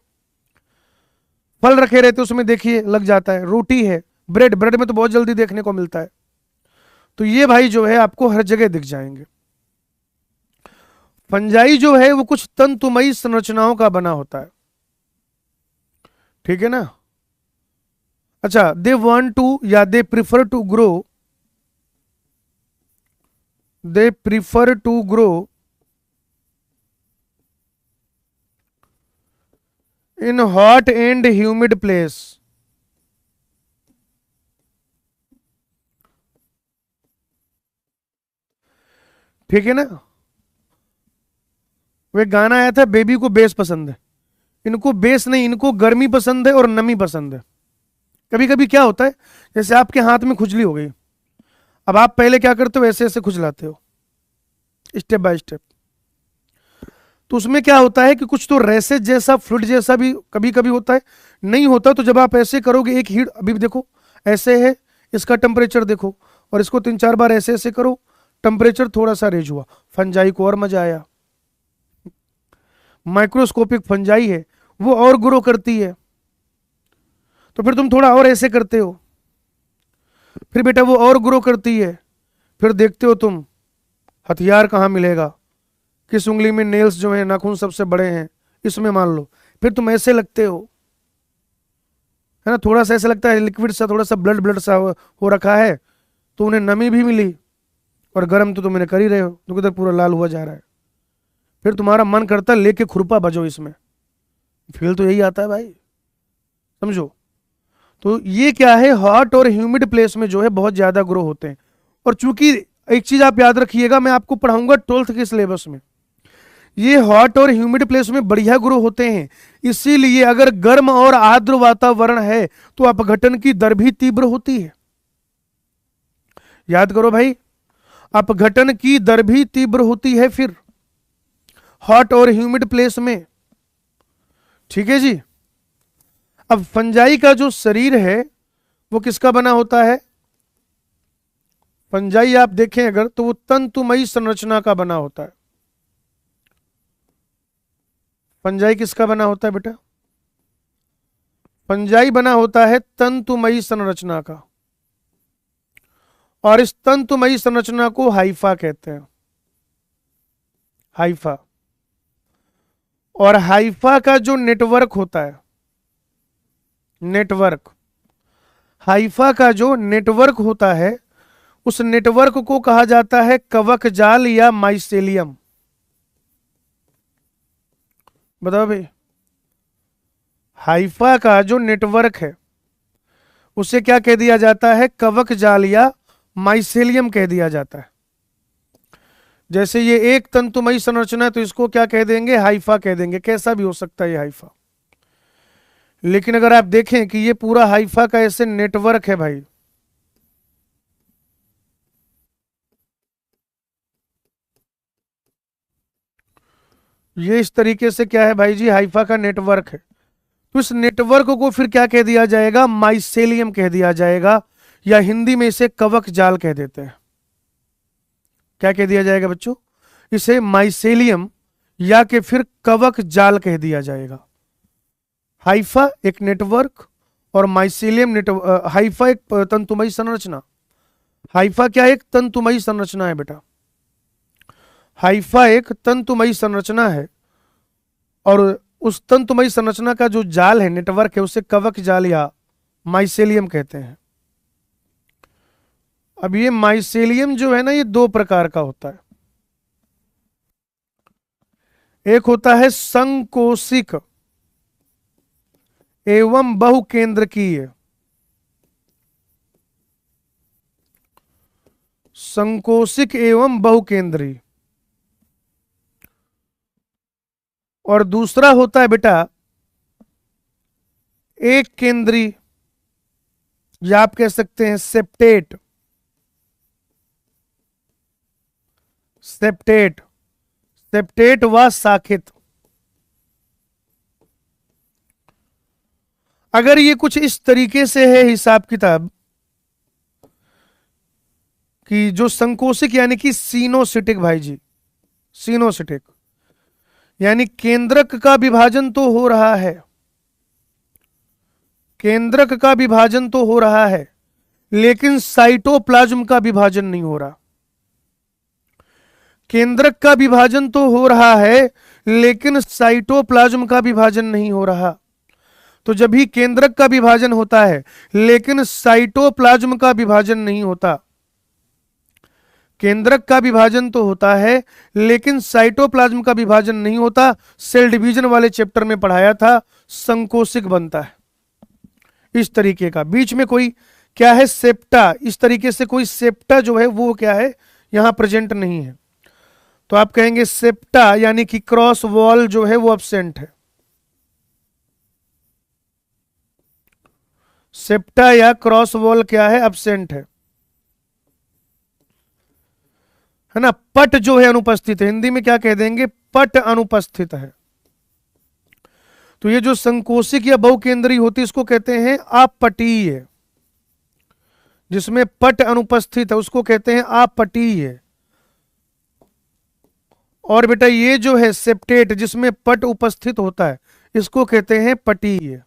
फल रखे रहते उसमें देखिए लग जाता है। रोटी है, ब्रेड, ब्रेड में तो बहुत जल्दी देखने को मिलता है। तो ये भाई जो है आपको हर जगह दिख जाएंगे। फंजाई जो है वो कुछ तंतुमयी संरचनाओं का बना होता है, ठीक है ना। अच्छा, दे वांट टू या they prefer to grow, they prefer to grow in hot and humid place. ठीक है ना। वो एक गाना आया था, बेबी को बेस पसंद है, इनको बेस नहीं, इनको गर्मी पसंद है और नमी पसंद है। कभी कभी क्या होता है, जैसे आपके हाथ में खुजली हो गई, अब आप पहले क्या करते हो, ऐसे ऐसे खुजलाते हो स्टेप बाय स्टेप, तो उसमें क्या होता है कि कुछ तो रैसेज जैसा, फ्लूइड जैसा भी कभी कभी होता है। नहीं होता तो जब आप ऐसे करोगे, एक हीट, अभी देखो ऐसे है, इसका टेम्परेचर देखो, और इसको 3-4 बार ऐसे ऐसे करो, टेम्परेचर थोड़ा सा रेज हुआ। फंजाई को और मजा आया, माइक्रोस्कोपिक फंजाई है, वो और ग्रो करती है। तो फिर तुम थोड़ा और ऐसे करते हो, फिर बेटा वो और ग्रो करती है, फिर देखते हो तुम हथियार कहाँ मिलेगा, किस उंगली में नेल्स जो है, नाखून सबसे बड़े हैं, इसमें मान लो, फिर तुम ऐसे लगते हो, है ना। थोड़ा सा ऐसा लगता है लिक्विड सा, थोड़ा सा ब्लड ब्लड सा हो रखा है, तो उन्हें नमी भी मिली, और गर्म तो तुम इन्हें कर ही रहे हो, तो किधर पूरा लाल हुआ जा रहा है। फिर तुम्हारा मन करता है लेके खुरपा बजो इसमें, फील तो यही आता है भाई, समझो। तो ये क्या है, हॉट और ह्यूमिड प्लेस में जो है बहुत ज्यादा ग्रो होते हैं। और चूंकि एक चीज आप याद रखिएगा, मैं आपको पढ़ाऊंगा 12th के सिलेबस में, ये हॉट और ह्यूमिड प्लेस में बढ़िया ग्रो होते हैं। इसीलिए अगर गर्म और आर्द्र वातावरण है तो अपघटन की दर भी तीव्र होती है। याद करो भाई, अपघटन की दर भी तीव्र होती है फिर हॉट और ह्यूमिड प्लेस में, ठीक है जी। अब फंजाई का जो शरीर है वो किसका बना होता है? फंजाई आप देखें अगर, तो वो तंतुमयी संरचना का बना होता है। फंजाई किसका बना होता है बेटा? फंजाई बना होता है तंतुमयी संरचना का, और इस तंतुमयी संरचना को हाइफा कहते हैं, हाइफा। और हाइफा का जो नेटवर्क होता है, नेटवर्क, हाइफा का जो नेटवर्क होता है, उस नेटवर्क को कहा जाता है कवक जाल या माइसेलियम। बताओ भाई, हाइफा का जो नेटवर्क है उसे क्या कह दिया जाता है? कवक जाल या माइसेलियम कह दिया जाता है। जैसे ये एक तंतुमयी संरचना है तो इसको क्या कह देंगे? हाइफा कह देंगे। कैसा भी हो सकता है ये हाइफा, लेकिन अगर आप देखें कि ये पूरा हाइफा का ऐसे नेटवर्क है भाई, ये इस तरीके से क्या है भाई जी, हाइफा का नेटवर्क है। तो इस नेटवर्क को फिर क्या कह दिया जाएगा? माइसेलियम कह दिया जाएगा, या हिंदी में इसे कवक जाल कह देते हैं। क्या कह दिया जाएगा बच्चों? इसे माइसेलियम या के फिर कवक जाल कह दिया जाएगा। हाइफा एक नेटवर्क और माइसेलियम नेटवर्क। हाइफा एक तंतुमयी संरचना, हाइफा क्या एक तंतुमयी संरचना है बेटा, हाइफा एक तंतुमयी संरचना है, और उस तंतुमयी संरचना का जो जाल है, नेटवर्क है, उसे कवक जाल या माइसेलियम कहते हैं। अब ये माइसेलियम जो है ना, ये 2 प्रकार का होता है। एक होता है संकोशिक एवं बहुकेंद्रकीय। संकोशिक एवं बहुकेंद्रीय। और दूसरा होता है बेटा एक केंद्रीय, या आप कह सकते हैं सेप्टेट। सेप्टेट, सेप्टेट व शाखित। अगर ये कुछ इस तरीके से है हिसाब किताब कि जो संकोशिक यानी कि सीनोसिटिक भाई जी, सीनोसिटिक यानी केंद्रक का विभाजन तो हो रहा है, केंद्रक का विभाजन तो हो रहा है, लेकिन साइटोप्लाज्म का विभाजन नहीं हो रहा। केंद्रक का विभाजन तो हो रहा है, लेकिन साइटोप्लाज्म का विभाजन नहीं हो रहा। तो जब भी केंद्रक का विभाजन होता है लेकिन साइटोप्लाज्म का विभाजन नहीं होता, केंद्रक का विभाजन तो होता है लेकिन साइटोप्लाज्म का विभाजन नहीं होता, सेल डिवीजन वाले चैप्टर में पढ़ाया था, संकोशिक बनता है इस तरीके का। बीच में कोई क्या है सेप्टा, इस तरीके से कोई सेप्टा जो है वो क्या है यहां प्रेजेंट नहीं है। तो आप कहेंगे सेप्टा यानी कि क्रॉस वॉल जो है वो अब्सेंट है। सेप्टा या क्रॉस वॉल क्या है, अब्सेंट है ना। पट जो है अनुपस्थित है, हिंदी में क्या कह देंगे, पट अनुपस्थित है। तो ये जो संकोशिक या बहुकेंद्रीय होती है इसको कहते हैं अपपटीय, जिसमें पट अनुपस्थित है उसको कहते हैं अपपटीय। और बेटा ये जो है सेप्टेट जिसमें पट उपस्थित होता है इसको कहते हैं पटीय।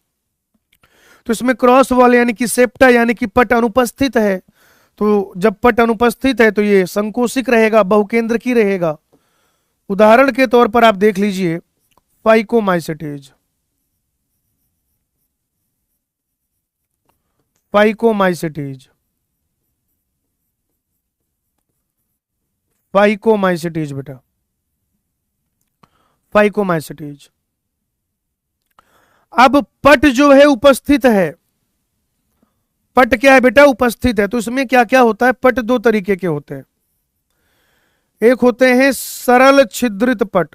तो इसमें क्रॉस वॉल यानी कि सेप्टा यानी कि पट अनुपस्थित है, तो जब पट अनुपस्थित है तो ये संकोशिक रहेगा, बहुकेंद्र की रहेगा। उदाहरण के तौर पर आप देख लीजिए फाइकोमाइसेटेज, फाइकोमाइसेटेज, फाइकोमाइसेटेज बेटा, फाइकोमाइसेटेज। अब पट जो है उपस्थित है, पट क्या है बेटा, उपस्थित है। तो इसमें क्या क्या होता है, पट दो तरीके के होते हैं। एक होते हैं सरल छिद्रित पट,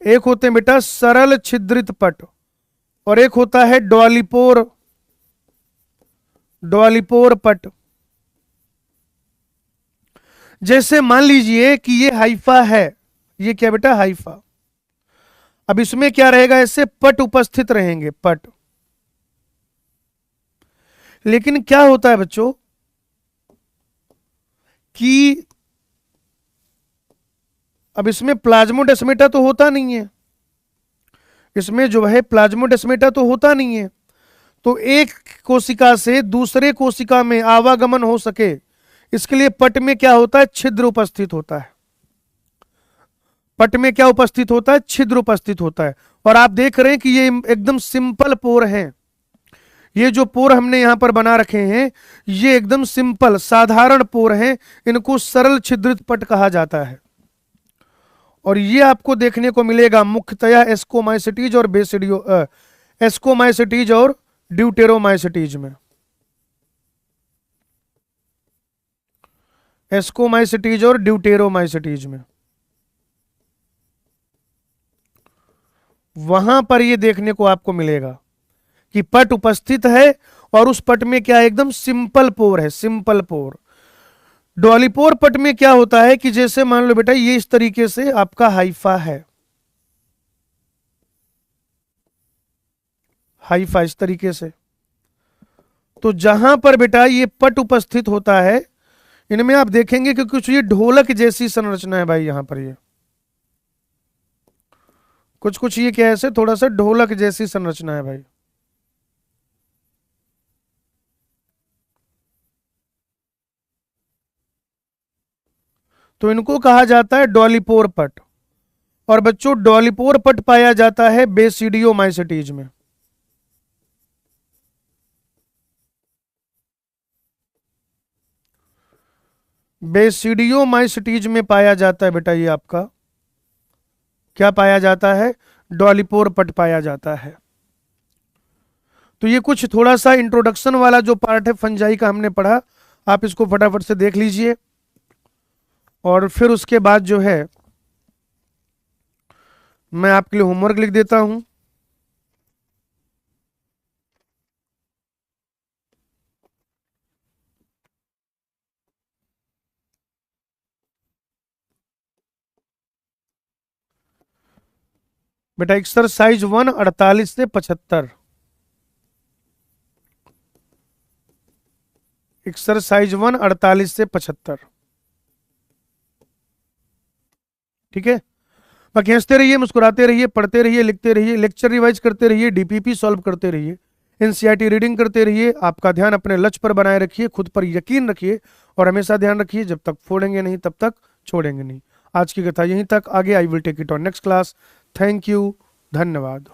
एक होते हैं बेटा सरल छिद्रित पट, और एक होता है डॉलिपोर, डॉलिपोर पट। जैसे मान लीजिए कि ये हाइफा है, ये क्या बेटा हाइफा। अब इसमें क्या रहेगा, ऐसे पट उपस्थित रहेंगे, पट। लेकिन क्या होता है बच्चों कि अब इसमें प्लाज्मोडेस्मेटा तो होता नहीं है, इसमें जो है प्लाज्मोडेस्मेटा तो होता नहीं है। तो एक कोशिका से दूसरे कोशिका में आवागमन हो सके इसके लिए पट में क्या होता है, छिद्र उपस्थित होता है। पट में क्या उपस्थित होता है, छिद्र उपस्थित होता है। और आप देख रहे हैं कि ये एकदम सिंपल पोर हैं, ये जो पोर हमने यहां पर बना रखे हैं ये एकदम सिंपल साधारण पोर हैं, इनको सरल छिद्रित पट कहा जाता है। और ये आपको देखने को मिलेगा मुख्यतया एस्कोमाइसिटीज और बेसिडियो एस्कोमाइसिटीज और ड्यूटेरोमाइसिटीज में, एस्कोमाइसिटीज और ड्यूटेरोमाइसिटीज में, वहां पर ये देखने को आपको मिलेगा कि पट उपस्थित है और उस पट में क्या एकदम सिंपल पोर है, सिंपल पोर। डॉलीपोर पट में क्या होता है कि जैसे मान लो बेटा ये इस तरीके से आपका हाइफा है, हाइफा इस तरीके से। तो जहां पर बेटा ये पट उपस्थित होता है इनमें आप देखेंगे कि कुछ ये ढोलक जैसी संरचना है भाई, यहां पर ये कुछ कुछ ये क्या है, थोड़ा सा ढोलक जैसी संरचना है भाई। तो इनको कहा जाता है डॉलीपोर पट। और बच्चों डॉलीपोर पट पाया जाता है बेसिडियोमाइसिटीज में। बेसिडियोमाइसिटीज में पाया जाता है बेटा, ये आपका क्या पाया जाता है, डॉलिपोर पट पाया जाता है। तो ये कुछ थोड़ा सा इंट्रोडक्शन वाला जो पार्ट है फंजाई का हमने पढ़ा, आप इसको फटाफट से देख लीजिए। और फिर उसके बाद जो है मैं आपके लिए होमवर्क लिख देता हूं। बेटा एक्सरसाइज 1 48 से 75, एक्सरसाइज 1 48 से 75, ठीक है। बाकी हंसते रहिए, मुस्कुराते रहिए, पढ़ते रहिए, लिखते रहिए, लेक्चर रिवाइज करते रहिए, डीपीपी सॉल्व करते रहिए, एनसीईआरटी रीडिंग करते रहिए। आपका ध्यान अपने लक्ष्य पर बनाए रखिए, खुद पर यकीन रखिए और हमेशा ध्यान रखिए जब तक फोड़ेंगे नहीं तब तक छोड़ेंगे नहीं। आज की कथा यहीं तक, आगे I will take it on next class. Thank you, धन्यवाद।